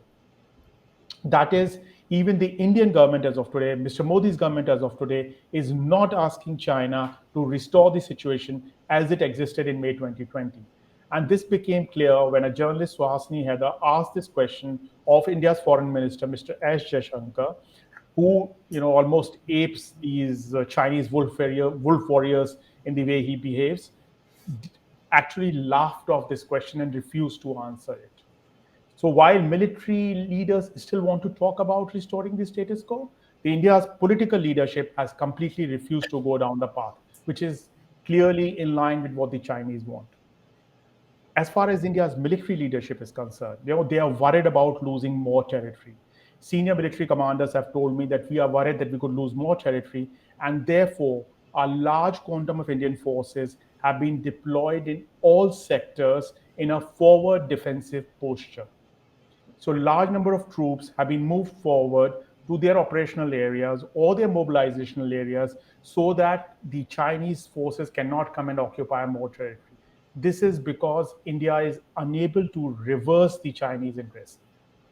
That is, even the Indian government as of today, Mr. Modi's government as of today, is not asking China to restore the situation as it existed in May 2020. And this became clear when a journalist, Suhasini Haidar, asked this question of India's foreign minister, Mr. S. Jaishankar, who almost apes these Chinese wolf warriors in the way he behaves, actually laughed off this question and refused to answer it. So while military leaders still want to talk about restoring the status quo, the India's political leadership has completely refused to go down the path, which is clearly in line with what the Chinese want. As far as India's military leadership is concerned, they are worried about losing more territory. Senior military commanders have told me that we are worried that we could lose more territory, and therefore a large quantum of Indian forces have been deployed in all sectors in a forward defensive posture. So large number of troops have been moved forward to their operational areas or their mobilizational areas so that the Chinese forces cannot come and occupy more territory. This is because India is unable to reverse the Chinese interest.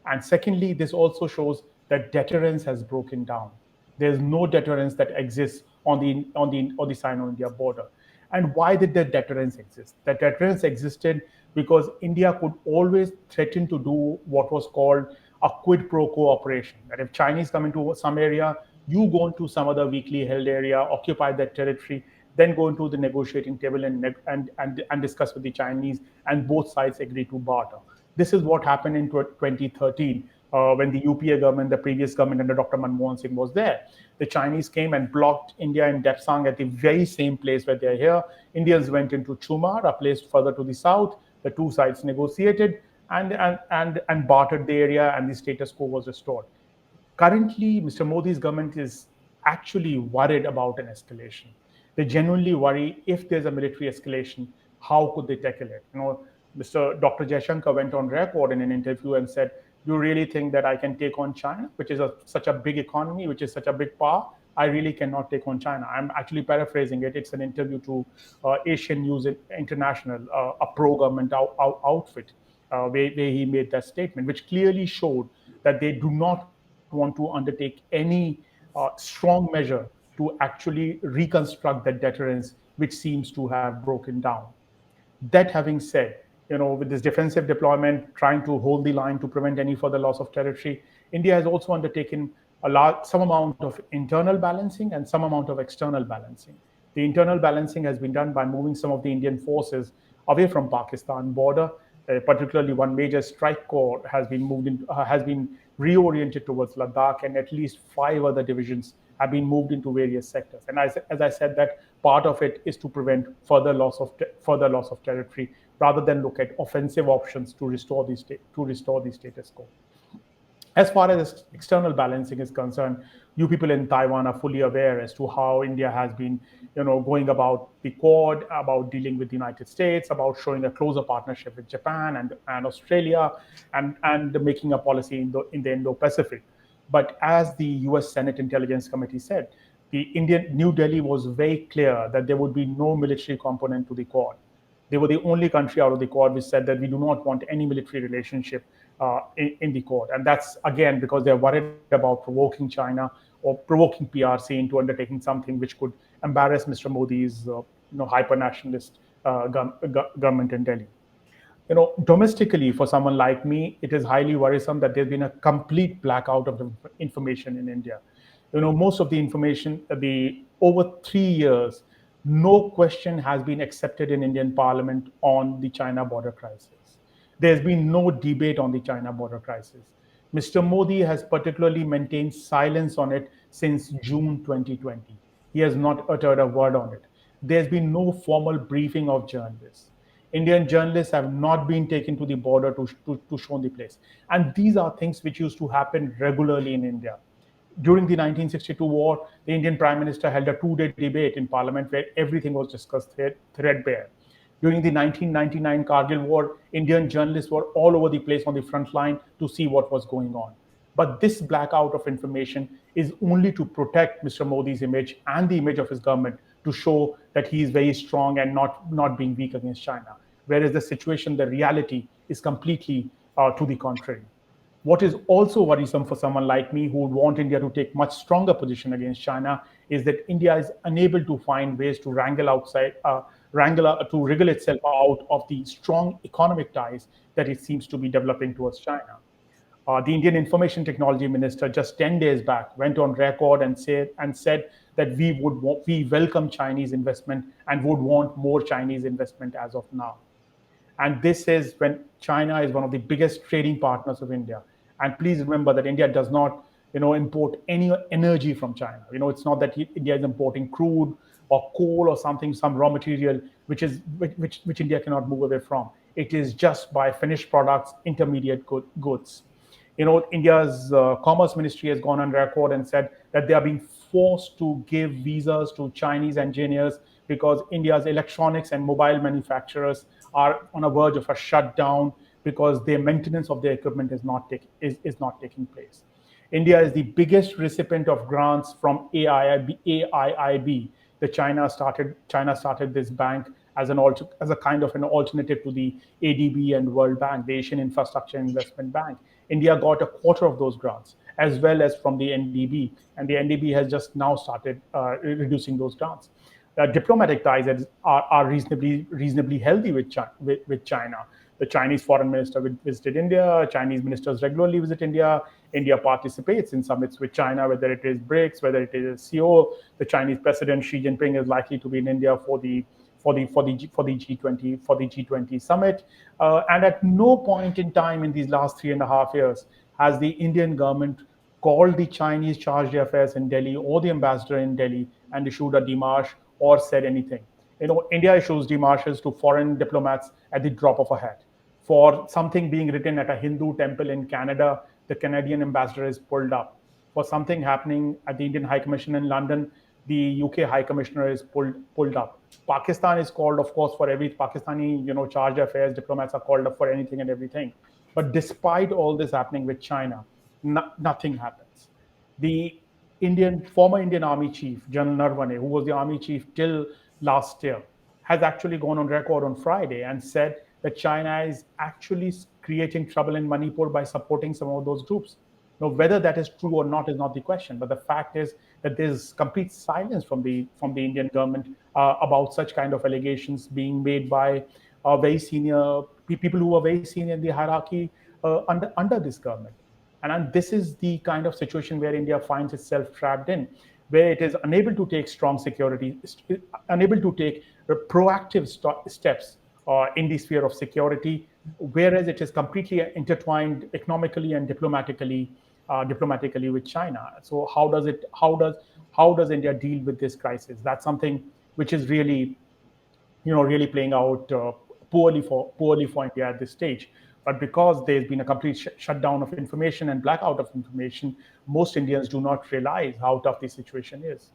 And secondly, this also shows that deterrence has broken down. There's no deterrence that exists on the Sino-India border. And why did that deterrence exist? That deterrence existed because India could always threaten to do what was called a quid pro quo operation. That if Chinese come into some area, you go into some other weakly held area, occupy that territory, then go into the negotiating table and discuss with the Chinese, and both sides agree to barter. This is what happened in 2013 when the UPA government, the previous government under Dr. Manmohan Singh was there. The Chinese came and blocked India in Depsang at the very same place where they're here. Indians went into Chumar, a place further to the south. The two sides negotiated and bartered the area, and the status quo was restored. Currently, Mr. Modi's government is actually worried about an escalation. They genuinely worry if there's a military escalation, how could they tackle it? Mr. Dr. Jaishankar went on record in an interview and said, "You really think that I can take on China, which is such a big economy, which is such a big power? I really cannot take on China." I'm actually paraphrasing it. It's an interview to Asian News International, a pro-government outfit, where he made that statement, which clearly showed that they do not want to undertake any strong measure to actually reconstruct that deterrence, which seems to have broken down. That having said, with this defensive deployment, trying to hold the line to prevent any further loss of territory, India has also undertaken some amount of internal balancing and some amount of external balancing. The internal balancing has been done by moving some of the Indian forces away from Pakistan border. Particularly, one major strike corps has been reoriented towards Ladakh, and at least 5 other divisions have been moved into various sectors. And as I said, that part of it is to prevent further loss of territory, rather than look at offensive options to restore the status quo. As far as external balancing is concerned, you people in Taiwan are fully aware as to how India has been, going about the Quad, about dealing with the United States, about showing a closer partnership with Japan and Australia, and making a policy in the Indo-Pacific. But as the U.S. Senate Intelligence Committee said, the New Delhi was very clear that there would be no military component to the Quad. They were the only country out of the Quad which said that we do not want any military relationship in the Quad. And that's, again, because they're worried about provoking China or provoking PRC into undertaking something which could embarrass Mr. Modi's hyper-nationalist government in Delhi. Domestically, for someone like me, it is highly worrisome that there's been a complete blackout of the information in India. Most of the information, over 3 years, no question has been accepted in Indian Parliament on the China border crisis. There's been no debate on the China border crisis. Mr. Modi has particularly maintained silence on it since June 2020. He has not uttered a word on it. There's been no formal briefing of journalists. Indian journalists have not been taken to the border to show the place. And these are things which used to happen regularly in India. During the 1962 war, the Indian Prime Minister held a 2-day debate in Parliament where everything was discussed threadbare. During the 1999 Kargil War, Indian journalists were all over the place on the front line to see what was going on. But this blackout of information is only to protect Mr. Modi's image and the image of his government, to show that he is very strong and not being weak against China. Whereas the situation, the reality, is completely to the contrary. What is also worrisome for someone like me who would want India to take much stronger position against China is that India is unable to find ways to wriggle itself out of the strong economic ties that it seems to be developing towards China. The Indian Information Technology Minister just 10 days back went on record and said that we welcome Chinese investment and would want more Chinese investment as of now. And this is when China is one of the biggest trading partners of India. And please remember that India does not, import any energy from China. It's not that India is importing crude or coal or something, some raw material which India cannot move away from. It is just by finished products, intermediate goods. India's Commerce Ministry has gone on record and said that they are being forced to give visas to Chinese engineers because India's electronics and mobile manufacturers are on a verge of a shutdown because their maintenance of their equipment is not taking place. India is the biggest recipient of grants from AIIB. China started this bank as a kind of an alternative to the ADB and World Bank, the Asian Infrastructure Investment Bank. India got a quarter of those grants, as well as from the NDB, and the NDB has just now started reducing those grants. Diplomatic ties are reasonably healthy with China. The Chinese foreign minister visited India. Chinese ministers regularly visit India. India participates in summits with China, whether it is BRICS, whether it is CO. The Chinese President Xi Jinping is likely to be in India for the G20 summit. And at no point in time in these last 3.5 years has the Indian government called the Chinese chargé d'affaires in Delhi or the ambassador in Delhi and issued a démarche or said anything. India issues démarches to foreign diplomats at the drop of a hat. For something being written at a Hindu temple in Canada, the Canadian ambassador is pulled up. For something happening at the Indian High Commission in London, the UK High Commissioner is pulled up. Pakistan is called, of course, for every Pakistani, chargé d'affaires, diplomats are called up for anything and everything. But despite all this happening with China, nothing happens. The former Indian Army Chief, General Narwane, who was the Army Chief till last year, has actually gone on record on Friday and said that China is actually creating trouble in Manipur by supporting some of those groups. Now, whether that is true or not is not the question, but the fact is that there's complete silence from the Indian government about such kind of allegations being made by very senior people who are very senior in the hierarchy under this government. And this is the kind of situation where India finds itself trapped in, where it is unable to take strong security, unable to take proactive steps in the sphere of security, whereas it is completely intertwined economically and diplomatically with China. So how does India deal with this crisis? That's something which is really playing out poorly for India at this stage. But because there's been a complete shutdown of information and blackout of information, most Indians do not realize how tough the situation is.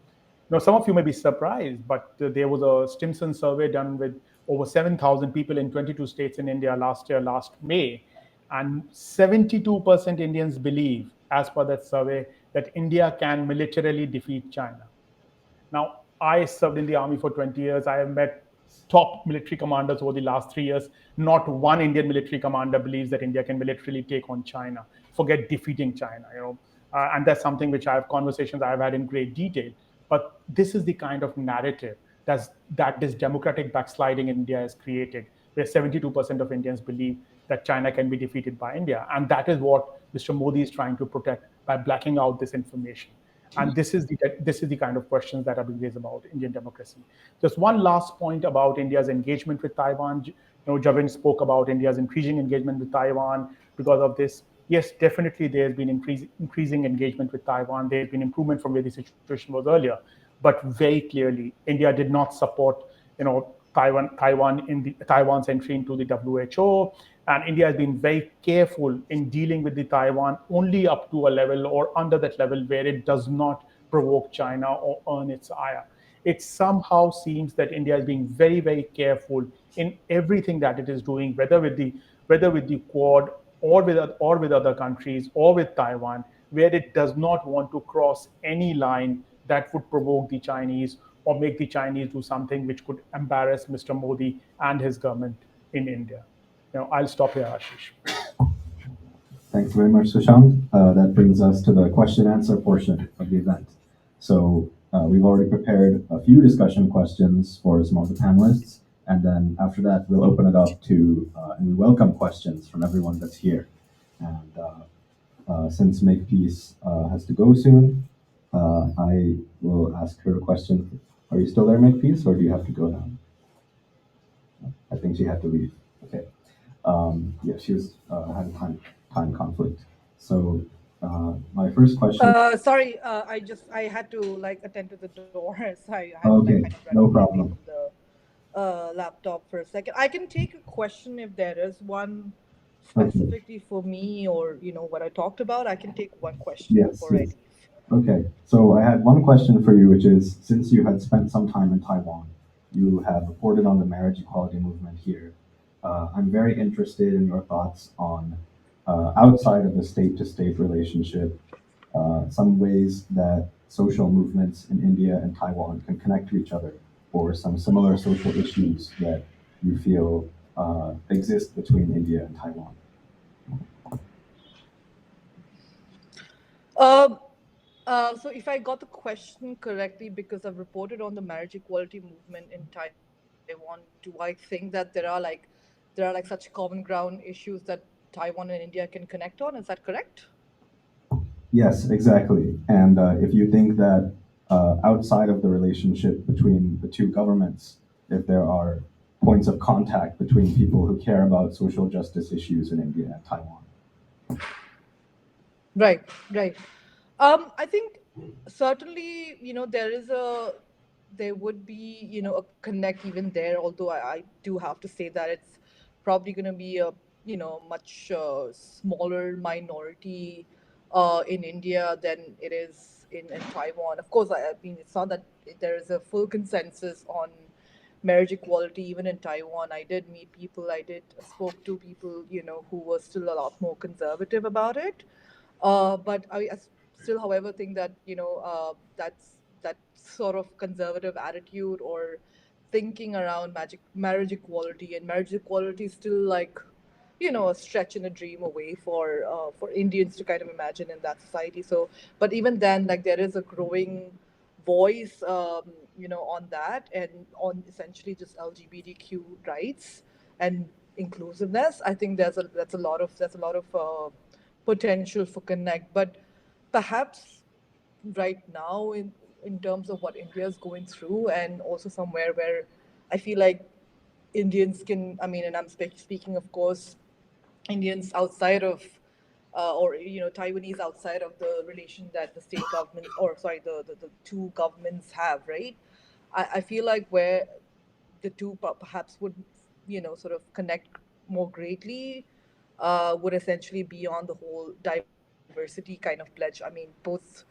Now, some of you may be surprised, but there was a Stimson survey done with over 7,000 people in 22 states in India last May, and 72% Indians believe, as per that survey, that India can militarily defeat China. Now, I served in the army for 20 years. I have met top military commanders over the last 3 years. Not one Indian military commander believes that India can militarily take on China. Forget defeating China, and that's something which conversations I've had in great detail. But this is the kind of narrative that this democratic backsliding in India has created, where 72% of Indians believe that China can be defeated by India. And that is what Mr. Modi is trying to protect by blacking out this information. And this is the kind of questions that are being raised about Indian democracy. Just one last point about India's engagement with Taiwan. Javin spoke about India's increasing engagement with Taiwan because of this. yes, definitely there's been increasing engagement with Taiwan. There's been improvement from where the situation was earlier, but very clearly, India did not support, Taiwan's entry into the WHO, and India has been very careful in dealing with the Taiwan only up to a level or under that level where it does not provoke China or earn its ire. It somehow seems that India is being very, very careful in everything that it is doing, whether with the Quad or with other countries or with Taiwan, where it does not want to cross any line that would provoke the Chinese or make the Chinese do something which could embarrass Mr. Modi and his government in India. I'll stop here, Ashish. Thanks very much, Sushant. That brings us to the question answer portion of the event. So we've already prepared a few discussion questions for some of the panelists, and then after that, we'll open it up to and we welcome questions from everyone that's here. And since Makepeace has to go soon, I will ask her a question. Are you still there, Makepeace, or do you have to go now? I think she had to leave. Okay. Yeah, she was had a time conflict. So my first question. Sorry, I had to like attend to the door, so I had Okay, kind of run no away problem. from the laptop for a second. I can take a question if there is one Okay. specifically for me, or what I talked about. I can take one question Yes, before I yes. leave. Okay, so I had one question for you, which is, since you had spent some time in Taiwan, you have reported on the marriage equality movement here. I'm very interested in your thoughts on outside of the state-to-state relationship, some ways that social movements in India and Taiwan can connect to each other, or some similar social issues that you feel exist between India and Taiwan. Um, so if I got the question correctly, because I've reported on the marriage equality movement in Taiwan, do I think that there are such common ground issues that Taiwan and India can connect on? Is that correct? Yes, exactly. And if you think that outside of the relationship between the two governments, if there are points of contact between people who care about social justice issues in India and Taiwan. Right, right. I think certainly, there would be, a connect even there, although I do have to say that it's probably going to be a, much smaller minority in India than it is in Taiwan. Of course, I mean, it's not that there is a full consensus on marriage equality even in Taiwan. I did meet people, spoke to people, who were still a lot more conservative about it. But I still, however, think that that sort of conservative attitude or thinking around marriage equality, and marriage equality is still like a stretch and a dream away for Indians to kind of imagine in that society. So, but even then, like there is a growing voice, on that and on essentially just LGBTQ rights and inclusiveness. I think there's a lot of potential for connect, but perhaps right now in terms of what India is going through, and also somewhere where I feel like Indians can, I mean, and I'm speaking, of course, Indians outside of, or Taiwanese outside of the relation that the state government, or sorry, the two governments have, right? I feel like where the two perhaps would sort of connect more greatly would essentially be on the whole diversity kind of pledge. I mean, both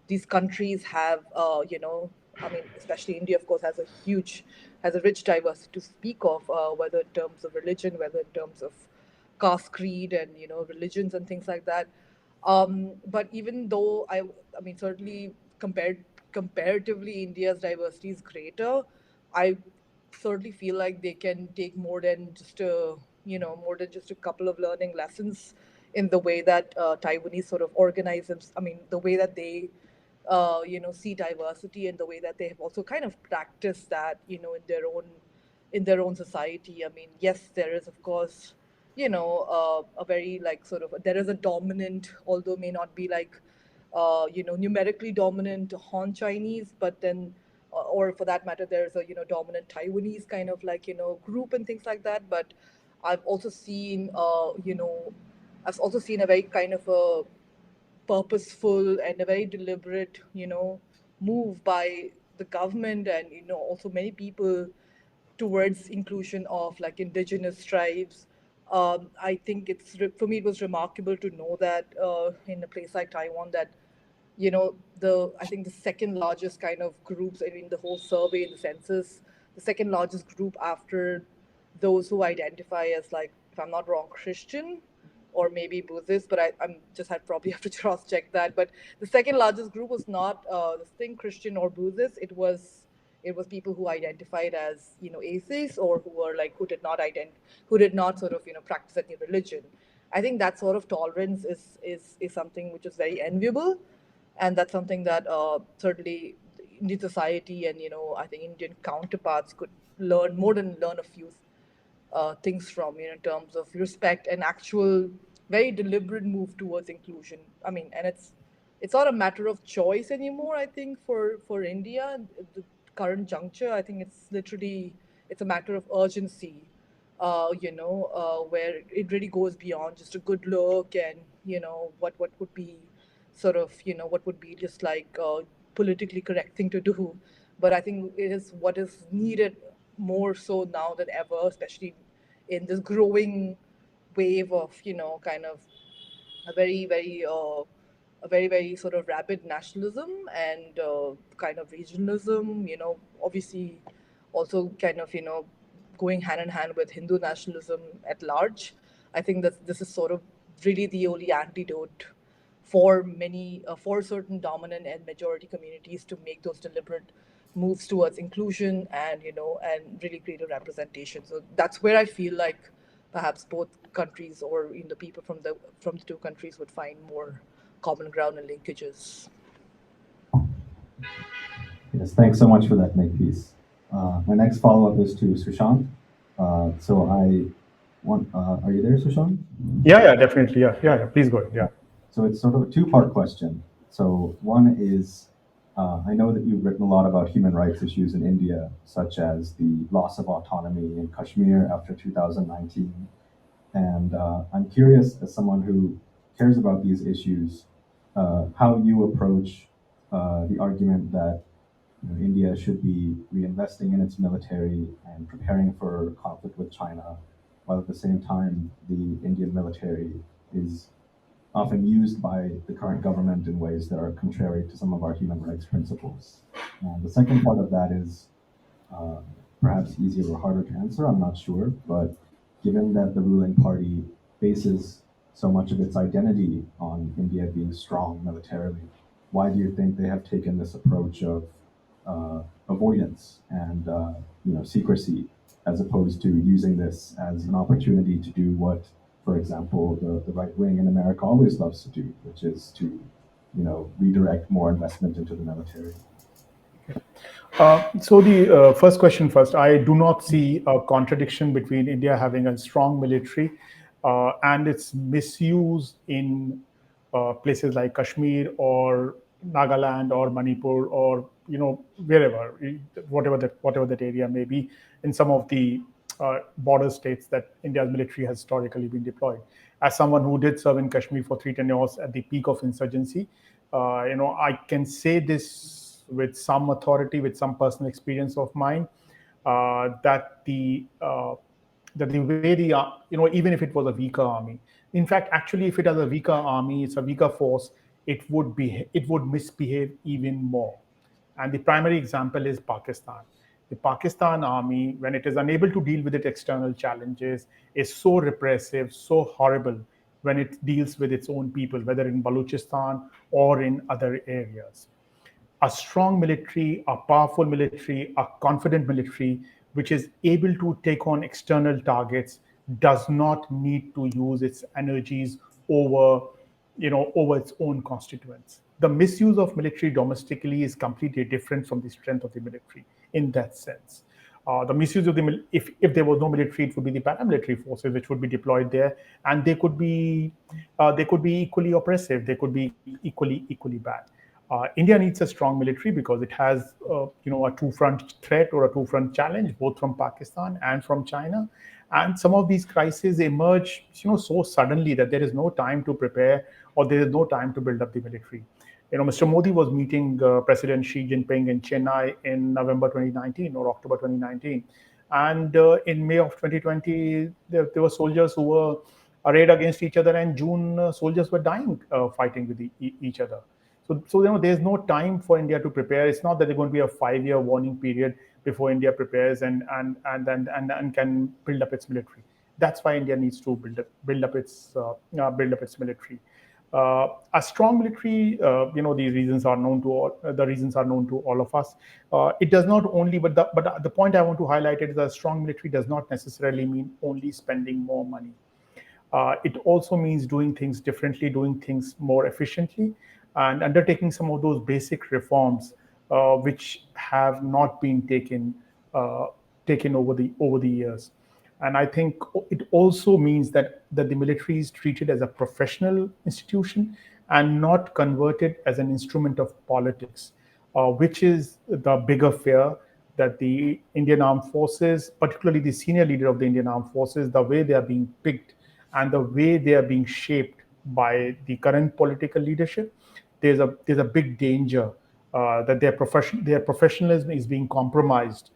these countries have, I mean, especially India, of course, has a rich diversity to speak of, whether in terms of religion, whether in terms of caste, creed, and religions and things like that. But even though I mean, certainly comparatively, India's diversity is greater. I certainly feel like they can take more than just a couple of learning lessons in the way that Taiwanese sort of organize them. I mean, the way that they see diversity, and the way that they have also kind of practiced that in their own society. I mean, yes, there is, of course, a very like sort of, there is a dominant, although may not be like numerically dominant Han Chinese, but then or for that matter, there's a dominant Taiwanese kind of like group and things like that. But I've also seen I've also seen a very kind of a purposeful and a very deliberate, move by the government and, also many people towards inclusion of like indigenous tribes. I think for me, it was remarkable to know that in a place like Taiwan that, I think the second largest kind of groups in the whole survey in the census, the second largest group after those who identify as, like, if I'm not wrong, Christian or maybe Buddhist, but I'm just probably have to cross check that. But the second largest group was not this thing Christian or Buddhist. It was people who identified as, atheists, or who were like who did not sort of, practice any religion. I think that sort of tolerance is something which is very enviable, and that's something that certainly Indian society and, I think Indian counterparts could learn more than learn a few things from, in terms of respect and actual very deliberate move towards inclusion. I mean, and it's not a matter of choice anymore. I think for India, the current juncture, I think it's a matter of urgency. Where it really goes beyond just a good look and, what would be sort of, what would be just like a politically correct thing to do. But I think it is what is needed more so now than ever, especially in this growing wave of, kind of a very, very, a very, very sort of rapid nationalism and kind of regionalism, obviously also kind of, going hand in hand with Hindu nationalism at large. I think that this is sort of really the only antidote for for certain dominant and majority communities to make those deliberate moves towards inclusion and, and really greater representation. So that's where I feel like perhaps both countries, or the people from the two countries, would find more common ground and linkages. Yes, thanks so much for that, Makepeace. My next follow-up is to Sushant. So I want, are you there, Sushant? Yeah, definitely. Yeah. Please go ahead. Yeah. So it's sort of a two-part question. So one is, I know that you've written a lot about human rights issues in India, such as the loss of autonomy in Kashmir after 2019. And I'm curious, as someone who cares about these issues, how you approach the argument that India should be reinvesting in its military and preparing for conflict with China, while at the same time the Indian military is often used by the current government in ways that are contrary to some of our human rights principles. And the second part of that is uh, perhaps easier or harder to answer, I'm not sure, but given that the ruling party bases so much of its identity on India being strong militarily, why do you think they have taken this approach of avoidance and secrecy, as opposed to using this as an opportunity to do what, for example, the right wing in America always loves to do, which is to redirect more investment into the military? So the first question first. I do not see a contradiction between India having a strong military and its misuse in places like Kashmir or Nagaland or Manipur, or wherever, whatever that area may be, in some of the border states that India's military has historically been deployed. As someone who did serve in Kashmir for 3 tenures at the peak of insurgency, I can say this with some authority, with some personal experience of mine, that the way even if it was a weaker army, in fact, actually, if it has a weaker army, it's a weaker force, it would misbehave even more. And the primary example is Pakistan. The Pakistan army, when it is unable to deal with its external challenges, is so repressive, so horrible when it deals with its own people, whether in Balochistan or in other areas. A strong military, a powerful military, a confident military, which is able to take on external targets, does not need to use its energies over its own constituents. The misuse of military domestically is completely different from the strength of the military in that sense. The misuse of if there was no military, it would be the paramilitary forces which would be deployed there, and they could be equally oppressive. They could be equally bad. India needs a strong military because it has, a two-front threat or a two-front challenge, both from Pakistan and from China. And some of these crises emerge, so suddenly that there is no time to prepare or there is no time to build up the military. Mr. Modi was meeting President Xi Jinping in Chennai in November 2019 or October 2019. And in May of 2020, there were soldiers who were arrayed against each other, and June soldiers were dying fighting with each other. So there's no time for India to prepare. It's not that there's going to be a 5-year warning period before India prepares and can build up its military. That's why India needs to build up its military. A strong military, the reasons are known to all. The reasons are known to all of us. It does not only, but the point I want to highlight is that a strong military does not necessarily mean only spending more money. It also means doing things differently, doing things more efficiently, and undertaking some of those basic reforms which have not been taken over the years. And I think it also means that the military is treated as a professional institution and not converted as an instrument of politics, which is the bigger fear that the Indian armed forces, particularly the senior leader of the Indian armed forces, the way they are being picked and the way they are being shaped by the current political leadership, there's a big danger that their professionalism is being compromised.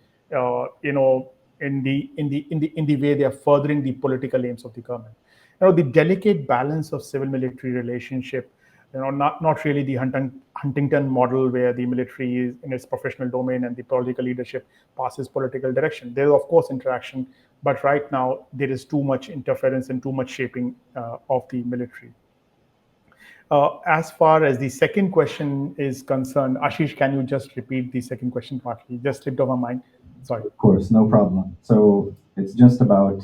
In the way they are furthering the political aims of the government. The delicate balance of civil-military relationship. Not really the Huntington model where the military is in its professional domain and the political leadership passes political direction. There is, of course, interaction, but right now there is too much interference and too much shaping of the military. As far as the second question is concerned, Ashish, can you just repeat the second question partly? Just slipped off my mind. Sorry. Of course, no problem. So it's just about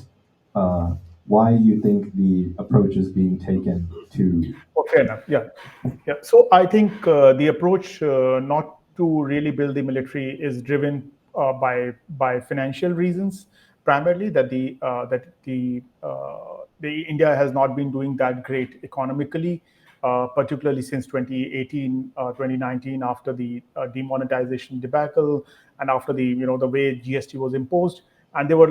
why you think the approach is being taken to. Oh, fair enough. Yeah. So I think the approach not to really build the military is driven by financial reasons primarily. The India has not been doing that great economically, particularly since 2018, 2019, after the demonetization debacle and after the way GST was imposed, and there were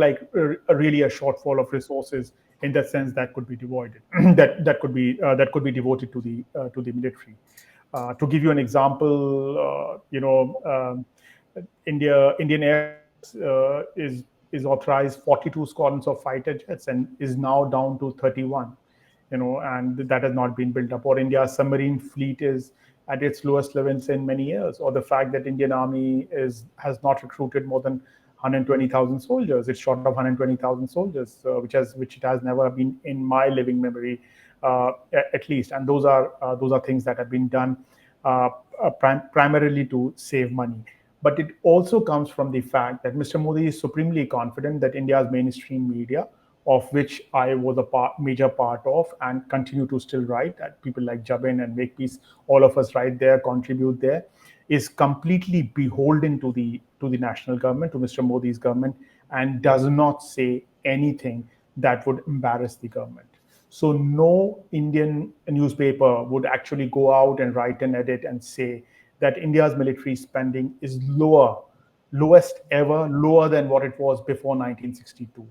really a shortfall of resources in that sense that could be devoted that could be devoted to the military. To give you an example, Indian Air Force is authorized 42 squadrons of fighter jets and is now down to 31. And that has not been built up. Or India's submarine fleet is at its lowest levels in many years. Or the fact that Indian Army has not recruited more than 120,000 soldiers. It's short of 120,000 soldiers, which it has never been in my living memory, at least. And those are things that have been done primarily to save money. But it also comes from the fact that Mr. Modi is supremely confident that India's mainstream media, of which I was a major part of and continue to still write, that people like Jabin and Makepeace, all of us write there, contribute there, is completely beholden to the national government, to Mr. Modi's government, and does not say anything that would embarrass the government. So no Indian newspaper would actually go out and write an edit and say that India's military spending is lowest ever, lower than what it was before 1962.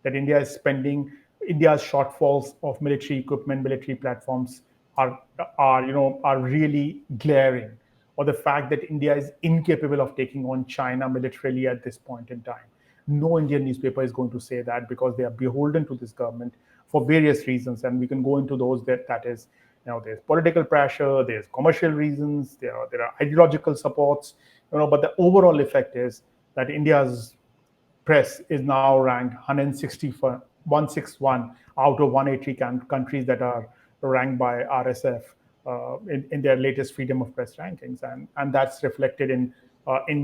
That India's shortfalls of military equipment, military platforms are really glaring, or the fact that India is incapable of taking on China militarily at this point in time. No Indian newspaper is going to say that because they are beholden to this government for various reasons, and we can go into those. That is, there's political pressure, there's commercial reasons, there are ideological supports, but the overall effect is that India's press is now ranked 161 out of 180 countries that are ranked by RSF in their latest freedom of press rankings, and that's reflected in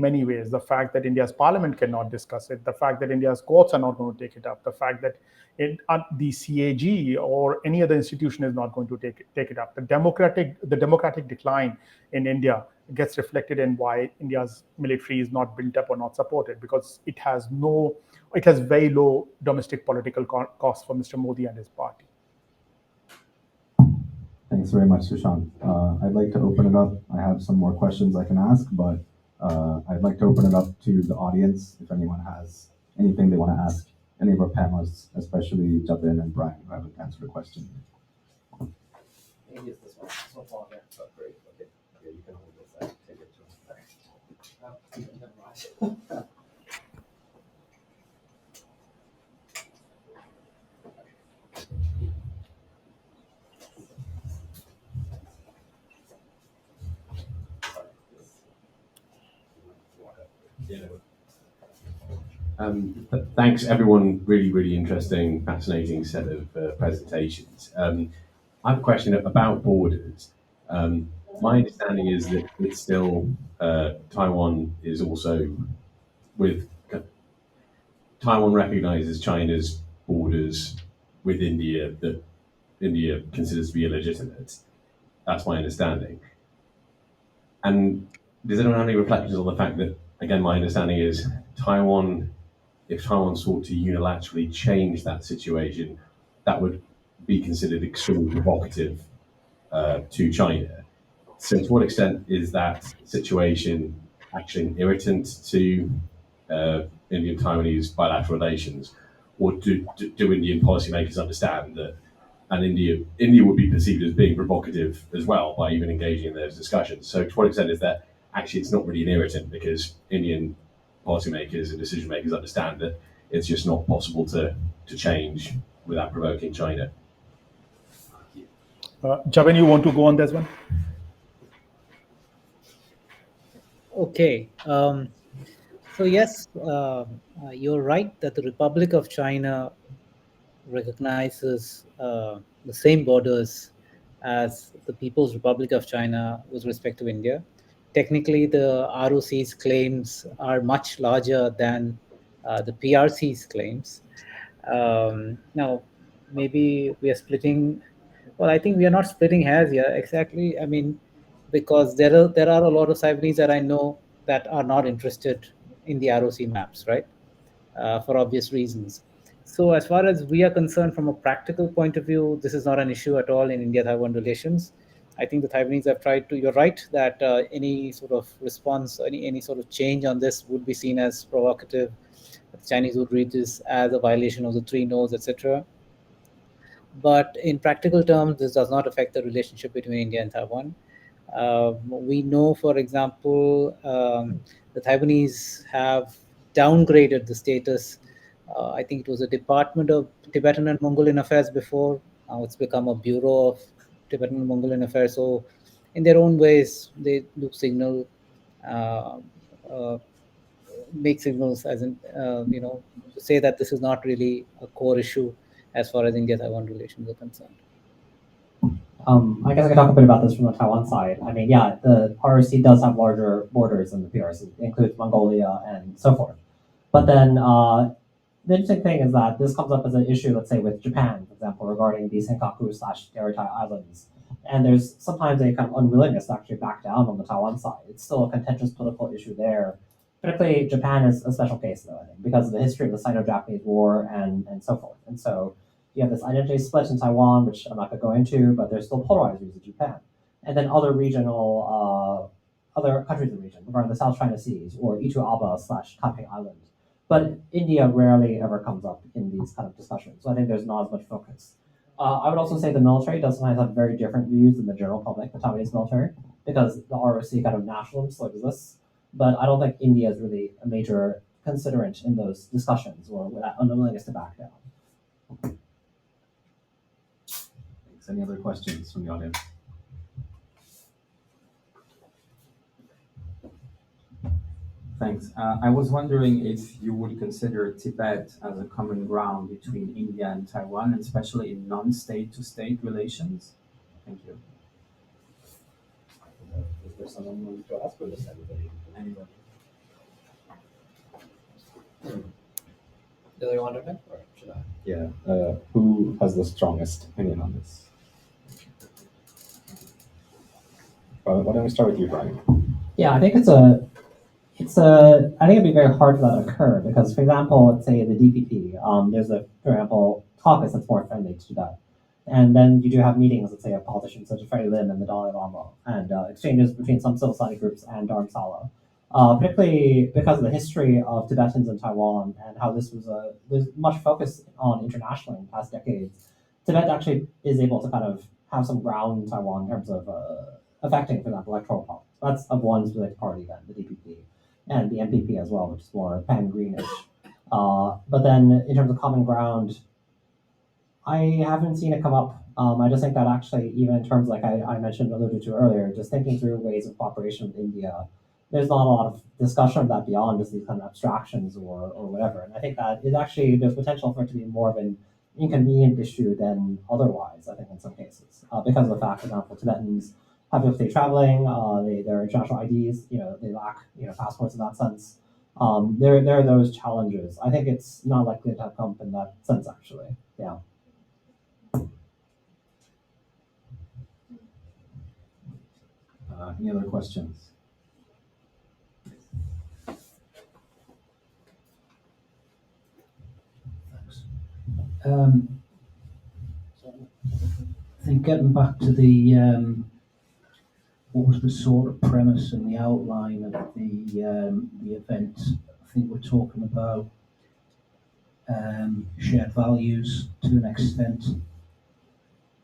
many ways. The fact that India's parliament cannot discuss it, the fact that India's courts are not going to take it up, the fact that the CAG or any other institution is not going to take it up. The democratic decline in India gets reflected in why India's military is not built up or not supported, because it has very low domestic political costs for Mr. Modi and his party. Thanks very much, Sushant. I'd like to open it up. I have some more questions I can ask, but I'd like to open it up to the audience if anyone has anything they want to ask any of our panelists, especially Jabin and Brian, who haven't answered a question. Maybe it's this one. This one's longer. Oh, great. Okay. Yeah, you can hold this. Take it to Never mind. Thanks, everyone. Really, really interesting, fascinating set of presentations. I have a question about borders. My understanding is that it's still Taiwan is also with Taiwan recognizes China's borders with India that India considers to be illegitimate. That's my understanding. And does anyone have any reflections on the fact that, again, my understanding is Taiwan, if Taiwan sought to unilaterally change that situation, that would be considered extremely provocative to China. So, to what extent is that situation actually an irritant to Indian-Taiwanese bilateral relations, or do Indian policymakers understand that, and India would be perceived as being provocative as well by even engaging in those discussions? So, to what extent is that actually it's not really an irritant because Indian policymakers and decision makers understand that it's just not possible to change without provoking China? Javan, you want to go on this one? Okay. So yes, you're right that the Republic of China recognizes the same borders as the People's Republic of China with respect to India. Technically, the ROC's claims are much larger than the PRC's claims. Now, maybe we are splitting. Well, I think we are not splitting hairs here exactly. I mean, because there are a lot of Taiwanese that I know that are not interested in the ROC maps, right? For obvious reasons. So as far as we are concerned, from a practical point of view, this is not an issue at all in India-Taiwan relations. I think the Taiwanese have tried to. You're right that any sort of response, any sort of change on this would be seen as provocative. The Chinese would read this as a violation of the three no's, etc. But in practical terms, this does not affect the relationship between India and Taiwan. We know, for example, the Taiwanese have downgraded the status. I think it was a Department of Tibetan and Mongolian Affairs before. Now it's become a Bureau of Tibetan and Mongolian Affairs. So, in their own ways, they do signal, make signals as in, to say that this is not really a core issue as far as India-Taiwan relations are concerned. I guess I can talk a bit about this from the Taiwan side. I mean, yeah, the ROC does have larger borders than the PRC. It includes Mongolia and so forth. But then the interesting thing is that this comes up as an issue, let's say, with Japan, for example, regarding the Senkaku/Diaoyutai Islands. And there's sometimes a kind of unwillingness to actually back down on the Taiwan side. It's still a contentious political issue there. Particularly, Japan is a special case, though, I think, because of the history of the Sino-Japanese War and so forth. And so you have this identity split in Taiwan, which I'm not going to go into, but there's still polarized views of Japan. And then other regional, other countries in the region, regarding the South China Seas or Ituaba/Taipei Island. But India rarely ever comes up in these kind of discussions. So I think there's not as much focus. I would also say the military does sometimes have very different views than the general public, the Taiwanese military, because the ROC kind of nationalism still exists. But I don't think India is really a major considerant in those discussions or with that unwillingness to back down. Thanks. Any other questions from the audience? Thanks. I was wondering if you would consider Tibet as a common ground between India and Taiwan, and especially in non-state-to-state relations. Thank you. Is there someone who wants to ask, or does everybody? Anybody? Do you want to pick, or should I? Yeah. Who has the strongest opinion on this? Why don't we start with you, Brian? Yeah, I think I think it'd be very hard for that to occur because, for example, let's say the DPP, there's for example, caucus that's more friendly to that. And then you do have meetings, let's say, of politicians such as Freddie Lim and the Dalai Lama, and exchanges between some civil society groups and Dharamsala. particularly because of the history of Tibetans in Taiwan and how there's much focus on internationally in the past decades. Tibet actually is able to kind of have some ground in Taiwan in terms of affecting, for example, electoral politics. That's of one specific party then, the DPP, and the MPP as well, which is more pan-greenish. But then in terms of common ground, I haven't seen it come up. I just think that actually, even in terms like I mentioned, alluded to earlier, just thinking through ways of cooperation with India, there's not a lot of discussion of that beyond just these kind of abstractions or whatever. And I think that is actually, there's potential for it to be more of an inconvenient issue than otherwise, I think, in some cases. Because of the fact, for example, Tibetans have difficulty traveling, their international IDs, they lack, passports in that sense. There are those challenges. I think it's not likely to have come up in that sense, actually. Yeah. Any other questions? Thanks. I think getting back to the what was the sort of premise and the outline of the event? I think we're talking about shared values to an extent,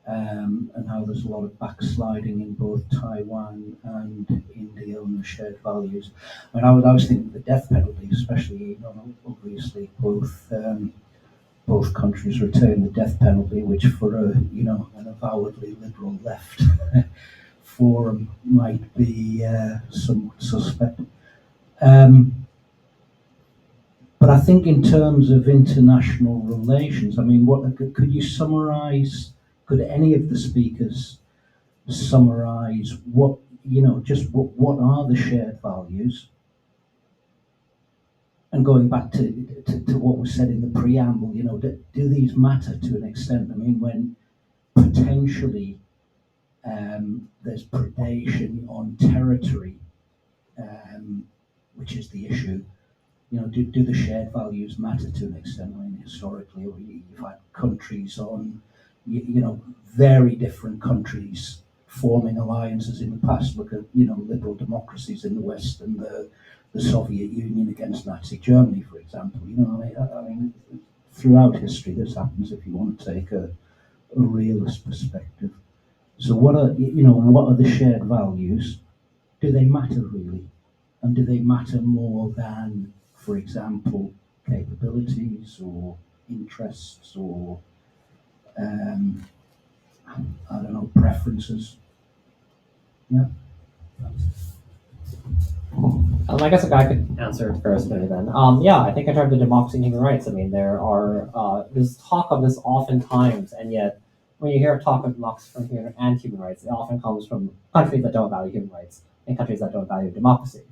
and how there's a lot of backsliding in both Taiwan and India on the shared values. I mean, I was thinking the death penalty, especially, obviously both countries retain the death penalty, which for an avowedly liberal left forum might be somewhat suspect. But I think in terms of international relations, I mean, could you summarise? Could any of the speakers summarise what are the shared values? And going back to what was said in the preamble, do these matter to an extent? I mean, when potentially there's predation on territory, which is the issue. Do the shared values matter to an extent? I mean, historically, you've had countries on, very different countries forming alliances in the past. Look at, liberal democracies in the West and the Soviet Union against Nazi Germany, for example. I mean, throughout history, this happens if you want to take a realist perspective. So what are the shared values? Do they matter really? And do they matter more than, for example, capabilities or interests or, I don't know, preferences? Yeah. I guess a guy could answer first maybe then. Yeah, I think in terms of democracy and human rights, I mean, there's talk of this oftentimes, and yet when you hear talk of democracy and human rights, it often comes from countries that don't value human rights and countries that don't value democracy.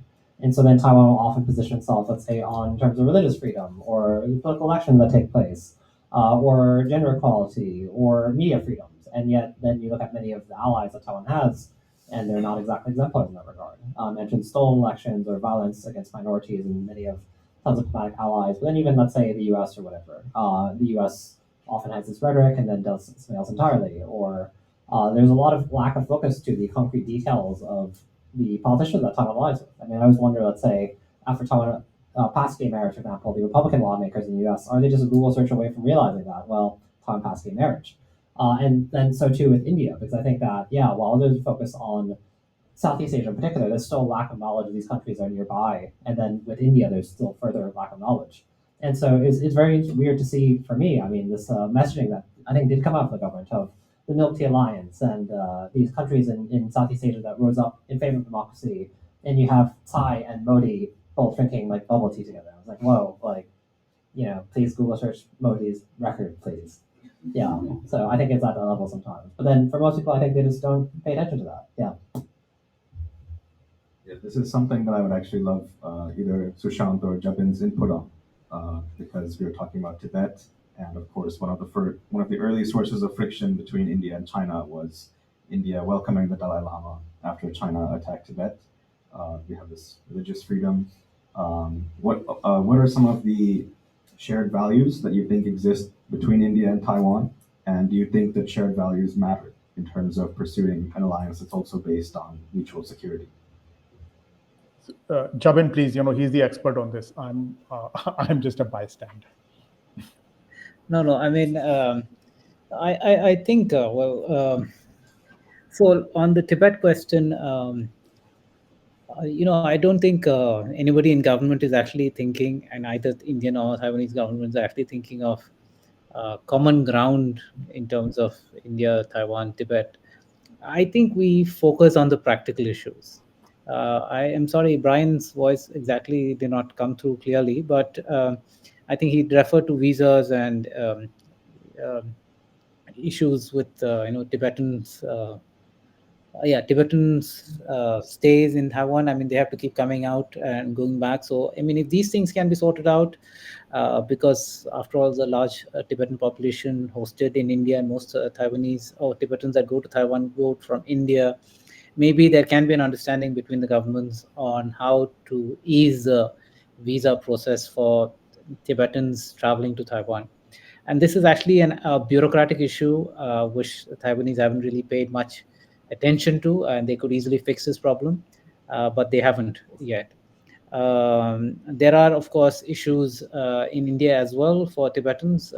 And so then Taiwan will often position itself, let's say, on terms of religious freedom or political elections that take place, or gender equality or media freedoms. And yet then you look at many of the allies that Taiwan has, and they're not exactly exemplars in that regard. Mentioned stolen elections or violence against minorities in many of tons of diplomatic allies, but then even, let's say, the US or whatever. The US often has this rhetoric and then does something else entirely. Or there's a lot of lack of focus to the concrete details of the politicians that Taiwan allies with. I mean, I always wonder, let's say, after Taiwan passed gay marriage, for example, the Republican lawmakers in the US, are they just a Google search away from realizing that, well, Taiwan passed gay marriage? And then so too with India, because I think that, while there's a focus on Southeast Asia in particular, there's still a lack of knowledge of these countries are nearby. And then with India, there's still further lack of knowledge. And so it's very weird to see, for me, I mean, this messaging that I think did come out from the government of the Milk Tea Alliance and these countries in Southeast Asia that rose up in favor of democracy. And you have Tsai and Modi both drinking like bubble tea together. I was like, whoa, please Google search Modi's record, please. Yeah, so I think it's at that level sometimes. But then for most people, I think they just don't pay attention to that. Yeah. Yeah, this is something that I would actually love either Sushant or Jabin's input on, because we were talking about Tibet, and of course one of the early sources of friction between India and China was India welcoming the Dalai Lama after China attacked Tibet. We have this religious freedom. What are some of the shared values that you think exist between India and Taiwan? And do you think that shared values matter in terms of pursuing an alliance that's also based on mutual security? Jabin, please, he's the expert on this. I'm just a bystander. No. I mean, I think so on the Tibet question, I don't think anybody in government is actually thinking, and either Indian or Taiwanese governments are actually thinking of common ground in terms of India, Taiwan, Tibet. I think we focus on the practical issues. I am sorry, Brian's voice exactly did not come through clearly, but I think he referred to visas and issues with Tibetans. Tibetans stays in Taiwan. I mean, they have to keep coming out and going back. So, I mean, if these things can be sorted out, because after all, the large Tibetan population hosted in India, and most Taiwanese or Tibetans that go to Taiwan go from India, maybe there can be an understanding between the governments on how to ease the visa process for Tibetans traveling to Taiwan. And this is actually a bureaucratic issue, which the Taiwanese haven't really paid much attention to, and they could easily fix this problem, but they haven't yet. There are, of course, issues in India as well for Tibetans,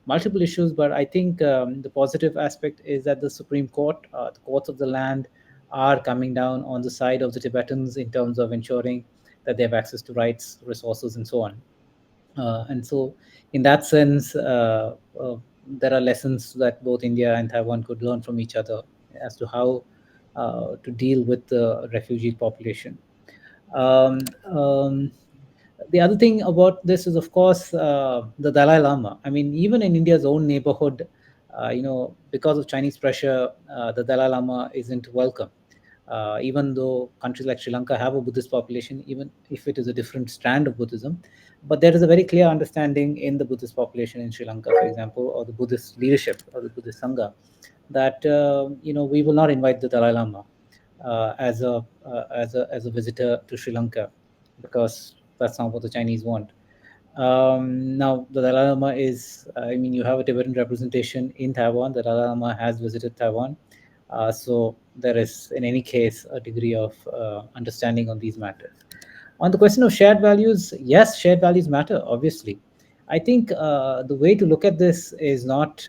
multiple issues, but I think the positive aspect is that the Supreme Court, the courts of the land, are coming down on the side of the Tibetans in terms of ensuring that they have access to rights, resources, and so on. And so, in that sense, there are lessons that both India and Taiwan could learn from each other as to how to deal with the refugee population. The other thing about this is, of course, the Dalai Lama. I mean, even in India's own neighborhood, because of Chinese pressure, the Dalai Lama isn't welcome. Even though countries like Sri Lanka have a Buddhist population, even if it is a different strand of Buddhism, but there is a very clear understanding in the Buddhist population in Sri Lanka, for example, or the Buddhist leadership or the Buddhist Sangha, that we will not invite the Dalai Lama as a visitor to Sri Lanka, because that's not what the Chinese want. Now, the Dalai Lama is, you have a Tibetan representation in Taiwan. The Dalai Lama has visited Taiwan. So there is, in any case, a degree of understanding on these matters. On the question of shared values, yes, shared values matter, obviously. I think the way to look at this is not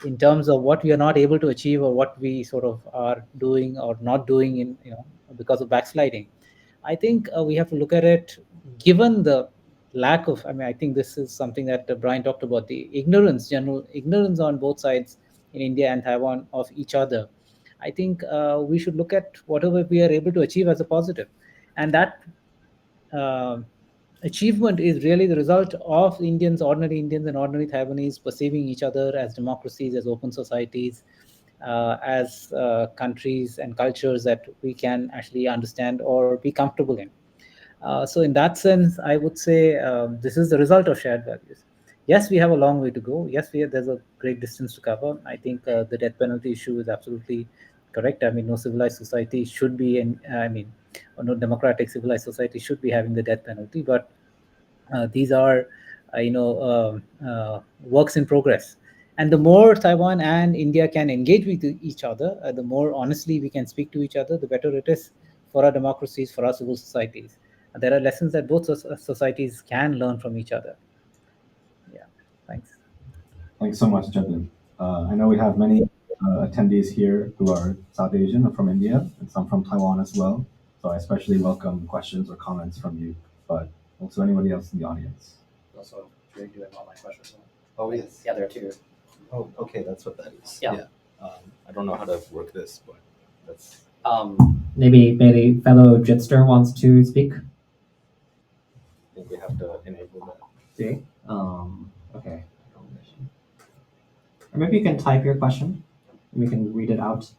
in terms of what we are not able to achieve or what we sort of are doing or not doing because of backsliding. I think we have to look at it given the lack of, I think this is something that Brian talked about, the general ignorance on both sides in India and Taiwan of each other. I think we should look at whatever we are able to achieve as a positive. And that achievement is really the result of ordinary Indians and ordinary Taiwanese perceiving each other as democracies, as open societies, as countries and cultures that we can actually understand or be comfortable in. So in that sense, I would say this is the result of shared values. Yes, we have a long way to go. Yes, there's a great distance to cover. I think the death penalty issue is absolutely correct. No civilized society should be or no democratic civilized society should be having the death penalty. But these are, works in progress. And the more Taiwan and India can engage with each other, the more honestly we can speak to each other, the better it is for our democracies, for our civil societies. There are lessons that both societies can learn from each other. Yeah, thanks. Thanks so much, Jabin. I know we have many attendees here who are South Asian or from India, and some from Taiwan as well. So I especially welcome questions or comments from you, but also anybody else in the audience. Also, you're doing online questions. Oh, yes. Yeah, there are two. Oh, okay, that's what that is. Yeah. I don't know how to work this, but that's. Maybe fellow Jitster wants to speak. I think we have to enable that. See? Okay. Or maybe you can type your question. And we can read it out.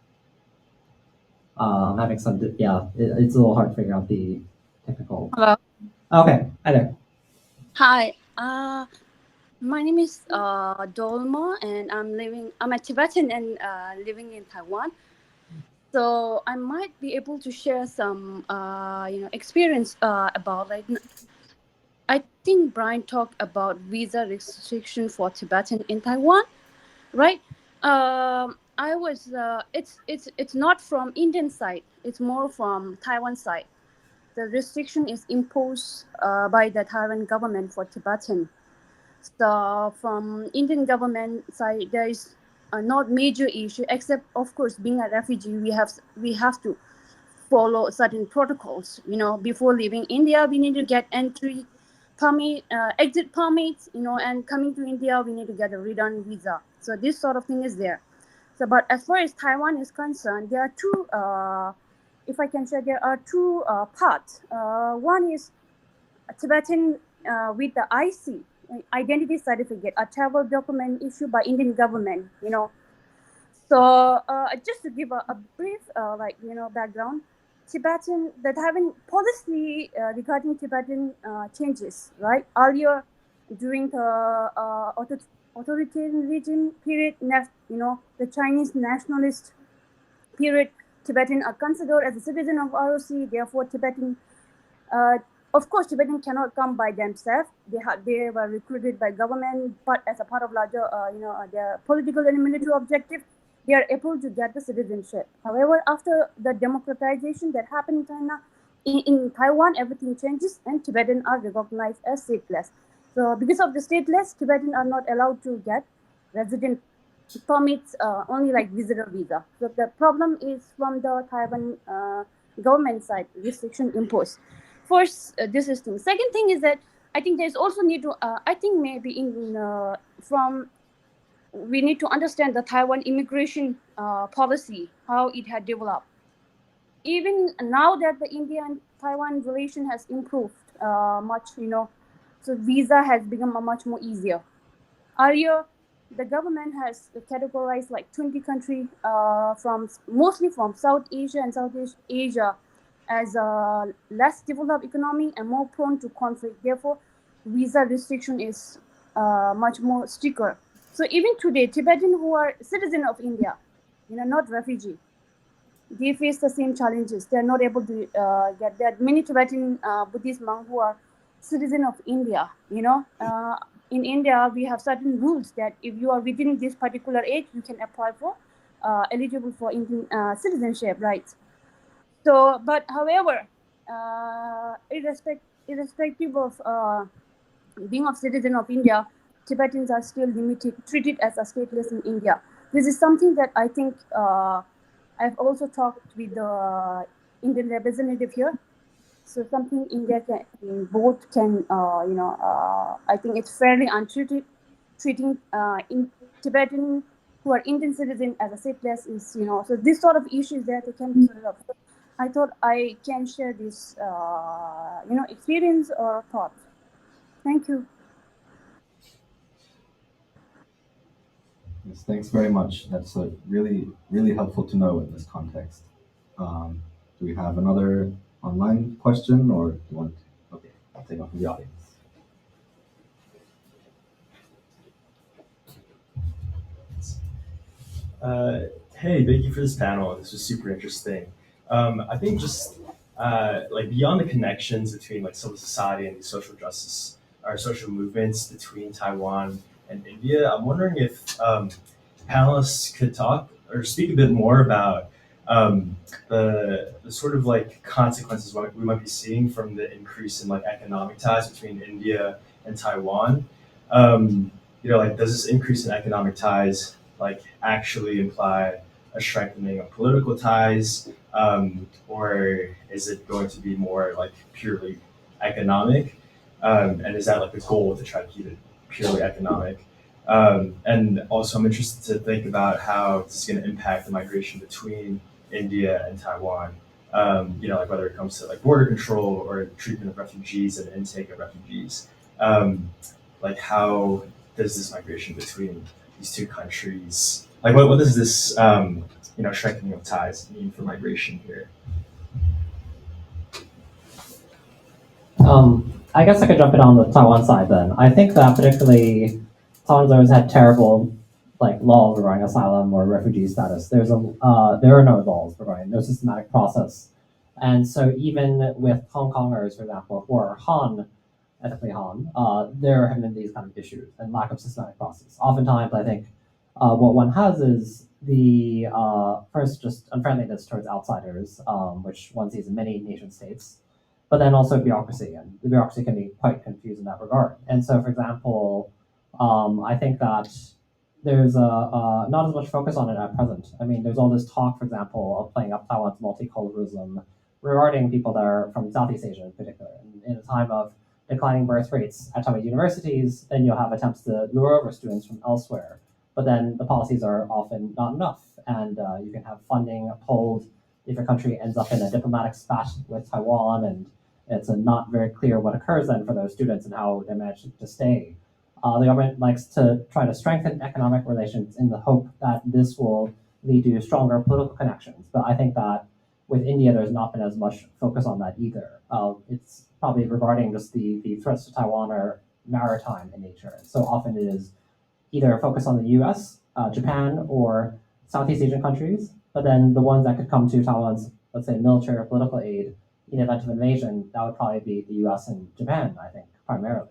I'm having some. It's a little hard to figure out the technical. Hello. Okay. Hi there. Hi. My name is Dolma, and I'm a Tibetan and living in Taiwan. So I might be able to share some experience about I think Brian talked about visa restriction for Tibetan in Taiwan, right? It's not from Indian side. It's more from Taiwan side. the restriction is imposed by the Taiwan government for Tibetan. So from Indian government side, there is not major issue, except of course being a refugee, we have to follow certain protocols. Before leaving India, we need to get entry permit, exit permits. And coming to India, we need to get a return visa. So this sort of thing is there. So, but as far as Taiwan is concerned, there are two. If I can share, there are two parts. One is Tibetan with the IC identity certificate, a travel document issued by Indian government. So just to give a brief background, the Taiwan policy regarding Tibetan changes, right? Earlier, during the authoritarian regime period, the Chinese nationalist period, Tibetan are considered as a citizen of ROC. Therefore, of course, Tibetan cannot come by themselves. They were recruited by government, but as a part of larger, their political and military objective, they are able to get the citizenship. However, after the democratization that happened in China, in Taiwan, everything changes, and Tibetan are recognized as stateless. So, because of the stateless, Tibetan are not allowed to get resident permits, only like visitor visa. So the problem is from the Taiwan government side, restriction imposed. First, this is thing. Second thing is that I think there's also need to. I think maybe we need to understand the Taiwan immigration policy, how it had developed. Even now that the India and Taiwan relation has improved much, so visa has become much more easier. Earlier, the government has categorized like 20 countries mostly from South Asia and Southeast Asia as a less developed economy and more prone to conflict. Therefore, visa restriction is much more stricter. So even today, Tibetan who are citizen of India, not refugee, they face the same challenges. They're not able to get that. Many Tibetan Buddhist monks who are citizen of India, in India, we have certain rules that if you are within this particular age, you can apply for eligible for Indian citizenship rights. So, but however, irrespective of being a citizen of India, Tibetans are still treated as a stateless in India. This is something that I think I've also talked with the Indian representative here. So something India can, I think it's fairly untreated. Treating in Tibetan who are Indian citizen as a stateless is, so this sort of issues that they can be sorted out. So I thought I can share this, experience or thought. Thank you. Yes, thanks very much. That's really, really helpful to know in this context. Do we have another online question, or do you want? Okay, I'll take one from the audience. Hey, thank you for this panel. This was super interesting. I think just like beyond the connections between like civil society and the social justice or social movements between Taiwan and India, I'm wondering if panelists could talk or speak a bit more about the sort of like consequences what we might be seeing from the increase in like economic ties between India and Taiwan. Like does this increase in economic ties like actually imply a strengthening of political ties, or is it going to be more like purely economic? And is that like the goal to try to keep it purely economic? And also, I'm interested to think about how this is going to impact the migration between India and Taiwan. Like whether it comes to like border control or treatment of refugees and intake of refugees. Like how does this migration between these two countries, like what does this strengthening of ties mean for migration here? I guess I could jump in on the Taiwan side then. I think that particularly Taiwan's always had terrible laws regarding asylum or refugee status. There are no laws regarding no systematic process. And so even with Hong Kongers, for example, who are Han, ethnically Han, there have been these kind of issues and lack of systematic process. Oftentimes, I think what one has is the first just unfriendliness towards outsiders, which one sees in many nation states. but then also bureaucracy, and the bureaucracy can be quite confused in that regard. And so, for example, I think that there's not as much focus on it at present. I mean, there's all this talk, for example, of playing up Taiwan's multiculturalism regarding people that are from Southeast Asia in particular. In a time of declining birth rates at Taiwan universities, then you'll have attempts to lure over students from elsewhere. But then the policies are often not enough, and you can have funding pulled if your country ends up in a diplomatic spat with Taiwan, and it's not very clear what occurs then for those students and how they manage to stay. The government likes to try to strengthen economic relations in the hope that this will lead to stronger political connections. But I think that with India, there's not been as much focus on that either. It's probably regarding just the threats to Taiwan are maritime in nature. So often it is either focus on the US, Japan, or Southeast Asian countries, but then the ones that could come to Taiwan's, let's say, military or political aid in the event of invasion, that would probably be the US and Japan, I think, primarily.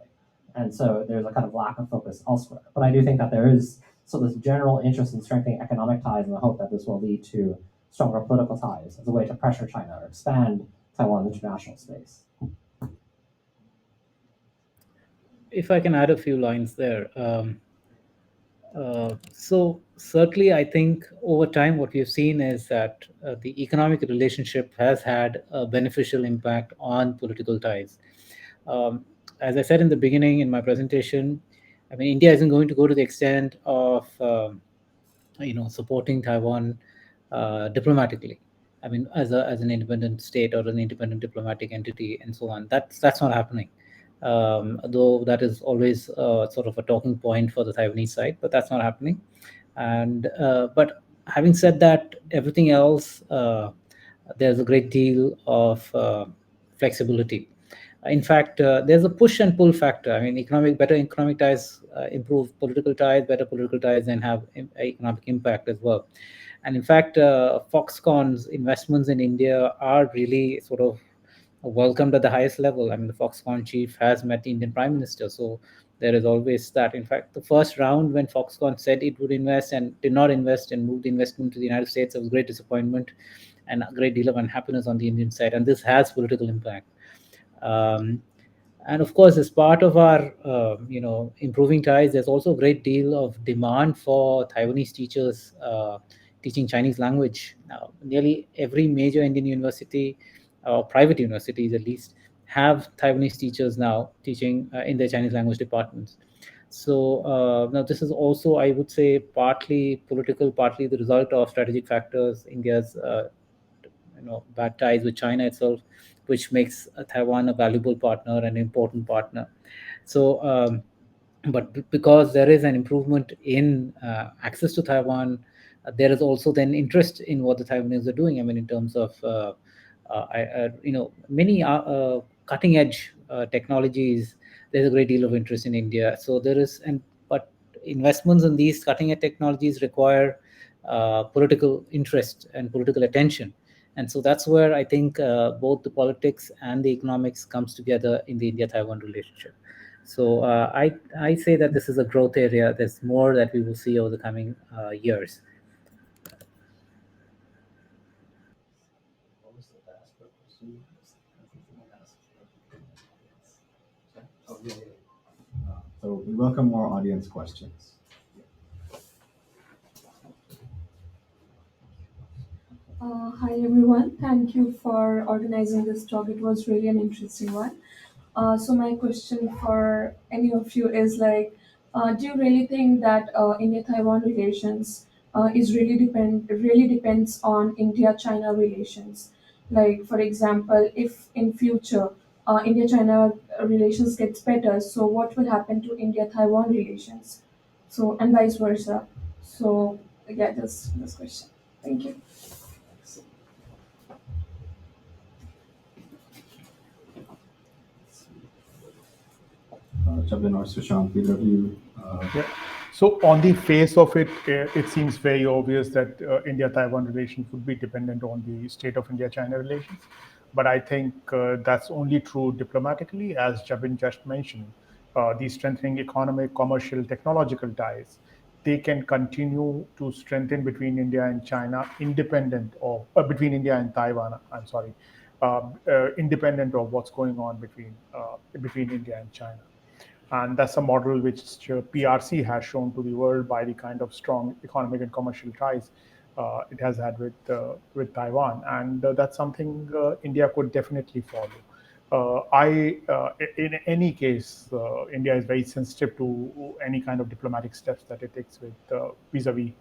And so there's a kind of lack of focus elsewhere. But I do think that there is sort of this general interest in strengthening economic ties in the hope that this will lead to stronger political ties as a way to pressure China or expand Taiwan's international space. If I can add a few lines there. So certainly, I think over time, what we've seen is that the economic relationship has had a beneficial impact on political ties. As I said in the beginning in my presentation, I mean, India isn't going to go to the extent of supporting Taiwan diplomatically. I mean, as an independent state or an independent diplomatic entity and so on. That's not happening. Though that is always sort of a talking point for the Taiwanese side, but that's not happening. And but having said that, everything else, there's a great deal of flexibility. In fact, there's a push and pull factor. I mean, better economic ties improve political ties, better political ties then have economic impact as well. And in fact, Foxconn's investments in India are really sort of welcomed at the highest level. I mean, the Foxconn chief has met the Indian Prime Minister, so there is always that. In fact, the first round when Foxconn said it would invest and did not invest and moved the investment to the United States, there was great disappointment and a great deal of unhappiness on the Indian side, and this has political impact. And of course, as part of our improving ties, there's also a great deal of demand for Taiwanese teachers teaching Chinese language. Now, nearly every major Indian university, or private universities at least, have Taiwanese teachers now teaching in their Chinese language departments. So now this is also, I would say, partly political, partly the result of strategic factors, India's bad ties with China itself, which makes Taiwan a valuable partner, an important partner. So, but because there is an improvement in access to Taiwan, there is also then interest in what the Taiwanese are doing. I mean, in terms of many cutting edge technologies, there's a great deal of interest in India. So there is, but investments in these cutting edge technologies require political interest and political attention. And so that's where I think both the politics and the economics comes together in the India-Taiwan relationship. So I say that this is a growth area. There's more that we will see over the coming years. So we welcome more audience questions. Hi everyone, thank you for organizing this talk. It was really an interesting one. So my question for any of you is like, do you really think that India-Taiwan relations really depends on India-China relations? Like for example, if in future India-China relations gets better, so what will happen to India-Taiwan relations? So and vice versa. So yeah, this question. Thank you. Chabin or Sushant, either of you? Yeah. So on the face of it, it seems very obvious that India-Taiwan relations would be dependent on the state of India-China relations. But I think that's only true diplomatically, as Jabin just mentioned. The strengthening economic, commercial, technological ties, they can continue to strengthen between India and China, independent of between India and Taiwan. I'm sorry, independent of what's going on between India and China. And that's a model which PRC has shown to the world by the kind of strong economic and commercial ties it has had with Taiwan, and that's something India could definitely follow. In any case, India is very sensitive to any kind of diplomatic steps that it takes with vis-a-vis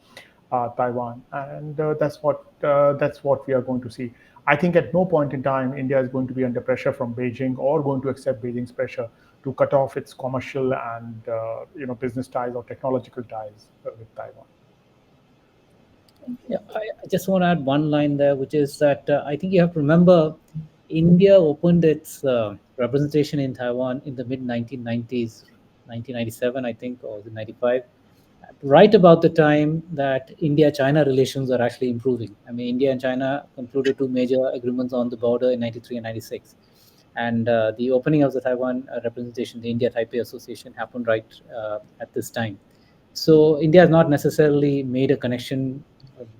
Taiwan, and that's what we are going to see. I think at no point in time India is going to be under pressure from Beijing or going to accept Beijing's pressure to cut off its commercial and business ties or technological ties with Taiwan. Yeah, I just want to add one line there, which is that I think you have to remember India opened its representation in Taiwan in the mid 1990s, 1997, I think, or 95, right about the time that India-China relations are actually improving. I mean, India and China concluded two major agreements on the border in 93 and 96. And the opening of the Taiwan representation, the India-Taipei Association, happened right at this time. So India has not necessarily made a connection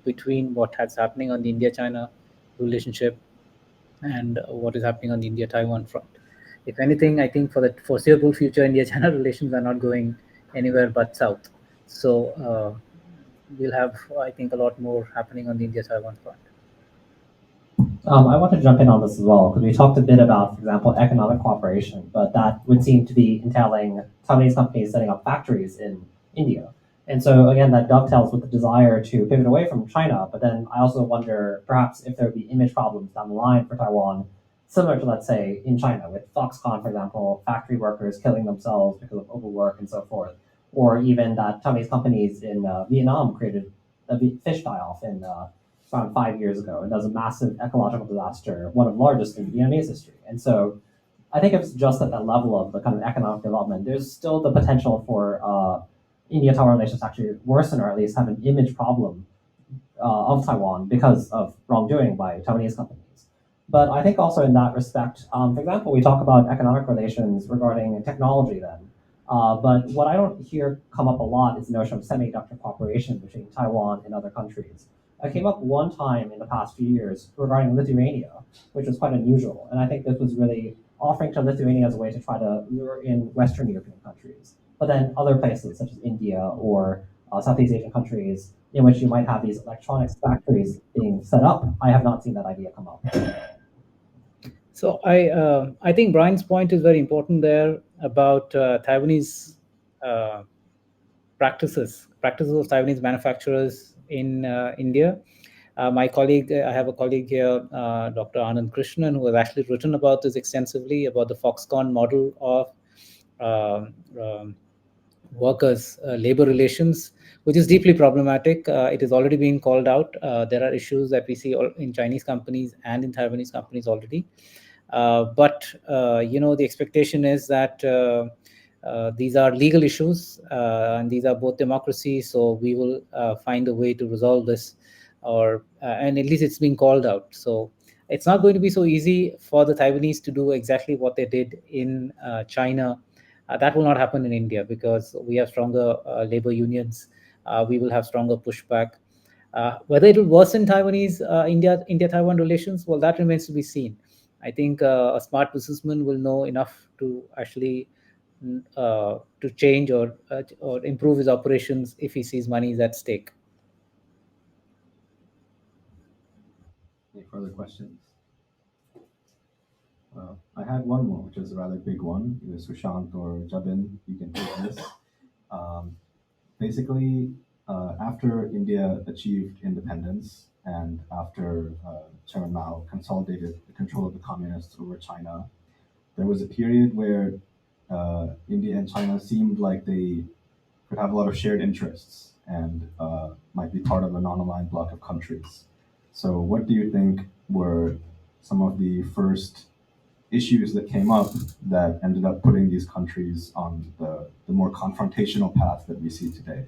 between what has happening on the India-China relationship and what is happening on the India-Taiwan front. If anything, I think for the foreseeable future, India-China relations are not going anywhere but south. So we'll have, I think, a lot more happening on the India-Taiwan front. I want to jump in on this as well, because we talked a bit about, for example, economic cooperation, but that would seem to be entailing Taiwanese companies setting up factories in India. And so again, that dovetails with the desire to pivot away from China. But then I also wonder perhaps if there would be image problems down the line for Taiwan, similar to, let's say, in China with Foxconn, for example, factory workers killing themselves because of overwork and so forth. Or even that Taiwanese companies in Vietnam created a fish die-off in around 5 years ago, and that was a massive ecological disaster, one of the largest in Vietnamese history. And so I think if it's just at that level of the kind of economic development, there's still the potential for India-Taiwan relations to actually worsen or at least have an image problem of Taiwan because of wrongdoing by Taiwanese companies. But I think also in that respect, for example, we talk about economic relations regarding technology then. But what I don't hear come up a lot is the notion of semiconductor cooperation between Taiwan and other countries. It came up one time in the past few years regarding Lithuania, which was quite unusual. And I think this was really offering to Lithuania as a way to try to lure in Western European countries. But then other places such as India or Southeast Asian countries in which you might have these electronics factories being set up, I have not seen that idea come up. So I think Brian's point is very important there about Taiwanese practices of Taiwanese manufacturers in India. My colleague, I have a colleague here, Dr. Anand Krishnan, who has actually written about this extensively, about the Foxconn model of workers' labor relations, which is deeply problematic. It is already being called out. There are issues that we see in Chinese companies and in Taiwanese companies already. But the expectation is that these are legal issues, and these are both democracies. So we will find a way to resolve this, and at least it's being called out. So it's not going to be so easy for the Taiwanese to do exactly what they did in China. That will not happen in India because we have stronger labor unions. We will have stronger pushback. Whether it will worsen Taiwanese India-Taiwan relations, well, that remains to be seen. I think a smart businessman will know enough to actually to change or improve his operations if he sees money is at stake. Any further questions? I had one more, which is a rather big one. Either Sushant or Jabin, you can take this. Basically, after India achieved independence and after Chairman Mao consolidated the control of the communists over China, there was a period where India and China seemed like they could have a lot of shared interests and might be part of a non-aligned bloc of countries. So what do you think were some of the first issues that came up that ended up putting these countries on the more confrontational path that we see today?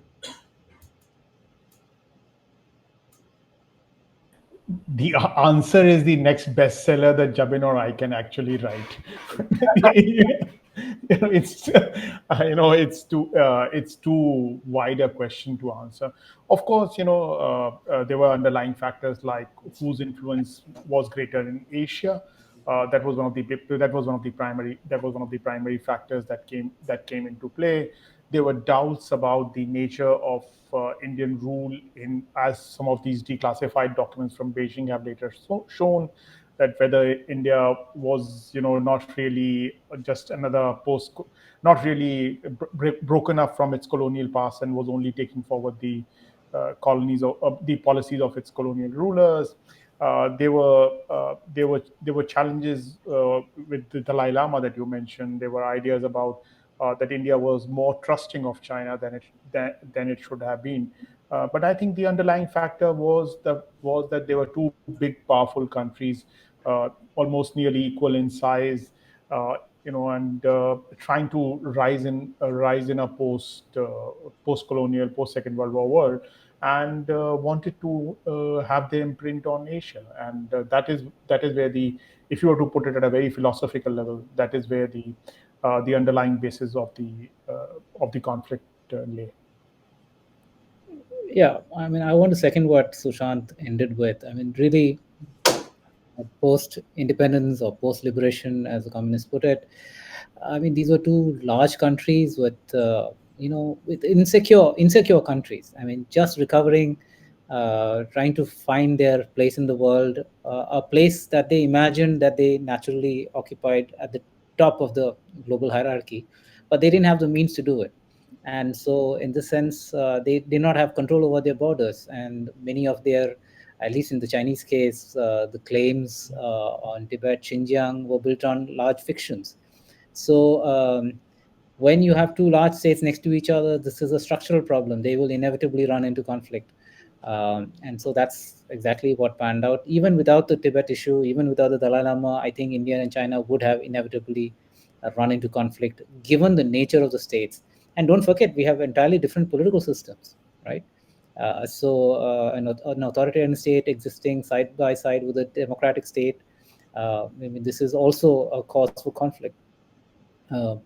The answer is the next bestseller that Jabin or I can actually write. It's too wide a question to answer. Of course, there were underlying factors like whose influence was greater in Asia That was one of the primary factors that came into play. There were doubts about the nature of Indian rule, as some of these declassified documents from Beijing have later shown that whether India was, not really just another not really broken up from its colonial past and was only taking forward the the policies of its colonial rulers. There were challenges with the Dalai Lama that you mentioned. There were ideas about that India was more trusting of China than it should have been. But I think the underlying factor was that there were two big, powerful countries, almost nearly equal in size, and trying to rise in a post-colonial, post-Second World War world, and wanted to have their imprint on Asia. And that is where if you were to put it at a very philosophical level, that is where the underlying basis of the conflict lay. Yeah, I mean, I want to second what Sushant ended with. I mean, really, post independence or post liberation, as the communists put it, I mean, these were two large countries with, with insecure countries. I mean, just recovering, trying to find their place in the world, a place that they imagined that they naturally occupied at the top of the global hierarchy, but they didn't have the means to do it. And so, in this sense, they did not have control over their borders, and many of their, at least in the Chinese case, the claims on Tibet, Xinjiang were built on large fictions. So when you have two large states next to each other, this is a structural problem. They will inevitably run into conflict. And so that's exactly what panned out. Even without the Tibet issue, even without the Dalai Lama, I think India and China would have inevitably run into conflict, given the nature of the states. And don't forget, we have entirely different political systems, right? An authoritarian state existing side by side with a democratic state, I mean, this is also a cause for conflict. And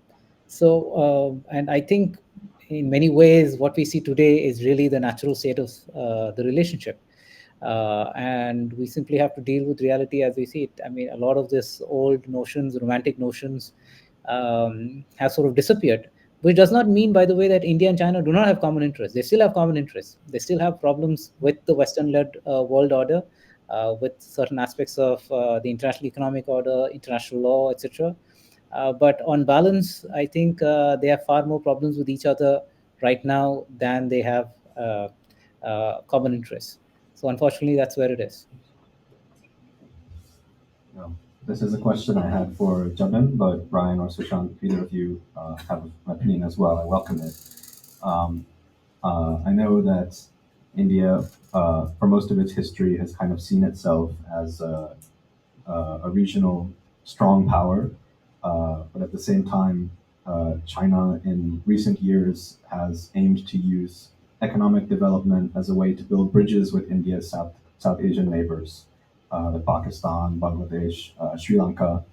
I think in many ways, what we see today is really the natural state of the relationship. And we simply have to deal with reality as we see it. I mean, a lot of this old notions, romantic notions, have sort of disappeared, which does not mean, by the way, that India and China do not have common interests. They still have common interests. They still have problems with the Western-led world order, with certain aspects of the international economic order, international law, etc. But on balance, I think they have far more problems with each other right now than they have common interests. So unfortunately, that's where it is. This is a question I had for Jabin, but Brian or Sushant, either of you have an opinion as well. I welcome it. I know that India, for most of its history, has kind of seen itself as a regional strong power, but at the same time, China in recent years has aimed to use economic development as a way to build bridges with India's South Asian neighbors, like Pakistan, Bangladesh, Sri Lanka.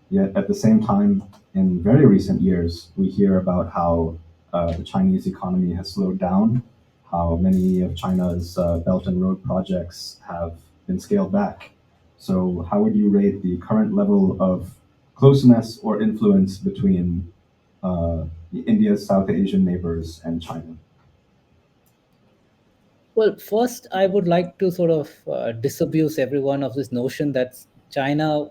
Yet at the same time, in very recent years, we hear about how the Chinese economy has slowed down, how many of China's Belt and Road projects have been scaled back. So how would you rate the current level of closeness or influence between India's South Asian neighbors and China? Well, first, I would like to sort of disabuse everyone of this notion that China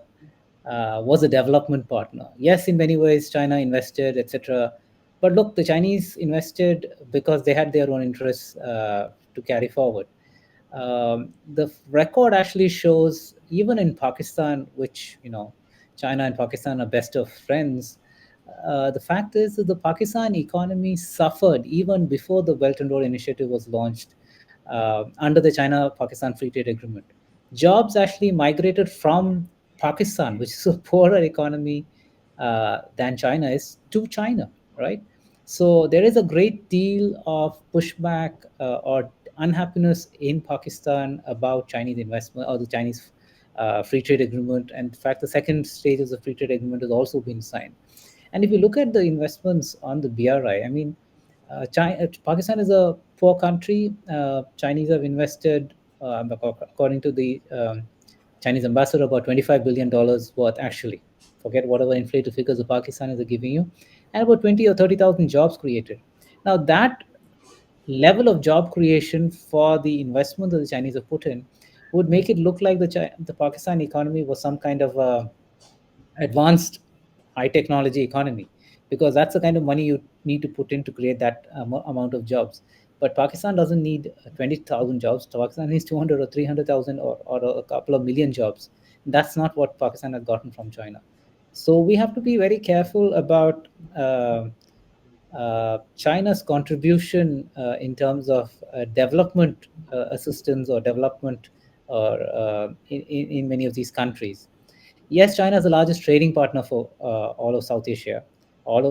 was a development partner. Yes, in many ways, China invested, etc. But look, the Chinese invested because they had their own interests to carry forward. The record actually shows, even in Pakistan, which, China and Pakistan are best of friends, the fact is that the Pakistan economy suffered even before the Belt and Road Initiative was launched under the China-Pakistan Free Trade Agreement. Jobs actually migrated from Pakistan, which is a poorer economy than China is, to China, right? So there is a great deal of pushback or unhappiness in Pakistan about Chinese investment or the Chinese free trade agreement. And in fact, the second stage of the free trade agreement has also been signed. And if you look at the investments on the BRI, I mean, Pakistan is a poor country. Chinese have invested, according to the Chinese ambassador, about $25 billion worth actually. Forget whatever inflated figures the Pakistanis are giving you, and about 20 or 30,000 jobs created. Now that level of job creation for the investment that the Chinese have put in would make it look like the Pakistan economy was some kind of advanced high technology economy, because that's the kind of money you need to put in to create that amount of jobs. But Pakistan doesn't need 20,000 jobs. Pakistan needs 200 or 300,000 or a couple of million jobs. That's not what Pakistan has gotten from China. So we have to be very careful about China's contribution in terms of development assistance or development or in many of these countries. Yes, China is the largest trading partner for all of South Asia,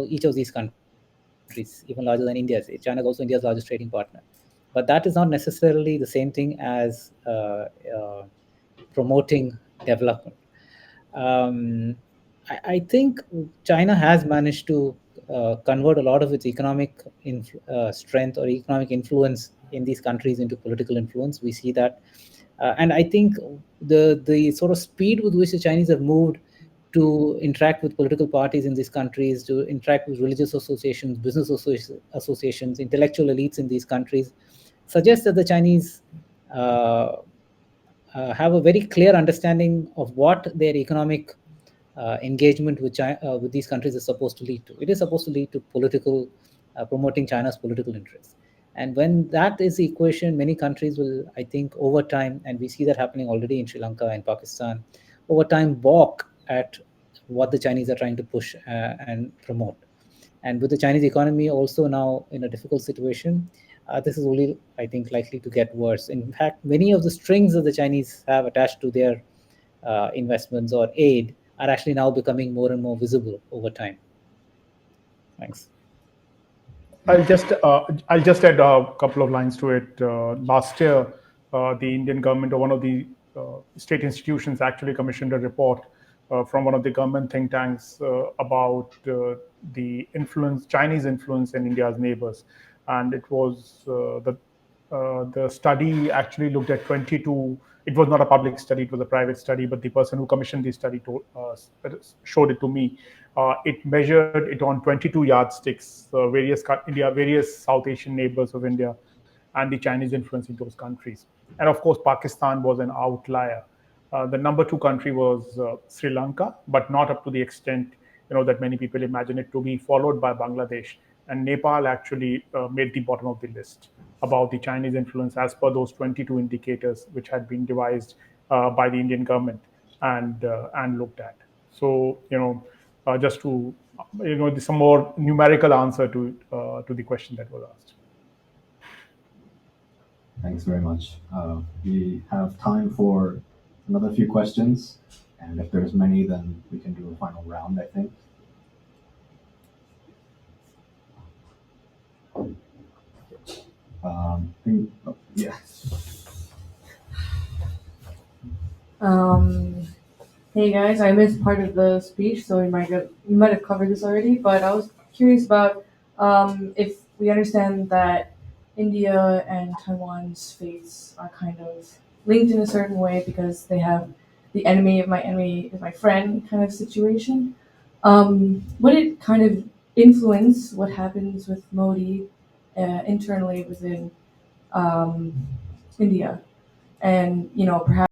each of these countries, even larger than India. China is also India's largest trading partner. But that is not necessarily the same thing as promoting development. I think China has managed to convert a lot of its economic strength or economic influence in these countries into political influence. We see that. And I think the sort of speed with which the Chinese have moved to interact with political parties in these countries, to interact with religious associations, business associations, intellectual elites in these countries, suggests that the Chinese have a very clear understanding of what their economic engagement with these countries is supposed to lead to. It is supposed to lead to promoting China's political interests. And when that is the equation, many countries will, I think, over time, and we see that happening already in Sri Lanka and Pakistan, over time balk at what the Chinese are trying to push and promote. And with the Chinese economy also now in a difficult situation, this is only, I think, likely to get worse. In fact, many of the strings that the Chinese have attached to their investments or aid are actually now becoming more and more visible over time. Thanks. I'll just add a couple of lines to it. Last year, the Indian government or one of the state institutions actually commissioned a report from one of the government think tanks about the Chinese influence in India's neighbors, and it was the study actually looked at 22. It was not a public study; it was a private study. But the person who commissioned the study showed it to me. It measured it on 22 yardsticks, various South Asian neighbors of India, and the Chinese influence in those countries. And of course, Pakistan was an outlier. The number 2 country was Sri Lanka, but not up to the extent that many people imagine it to be, followed by Bangladesh. And Nepal actually made the bottom of the list about the Chinese influence as per those 22 indicators which had been devised by the Indian government and looked at. So, just to, some more numerical answer to the question that was asked. Thanks very much. We have time for another few questions, and if there's many, then we can do a final round, I think. Yeah. Hey guys, I missed part of the speech, so you might have covered this already. But I was curious about if we understand that India and Taiwan's fates are kind of linked in a certain way because they have the enemy of my friend kind of situation. Would it kind of influence what happens with Modi internally within India, and perhaps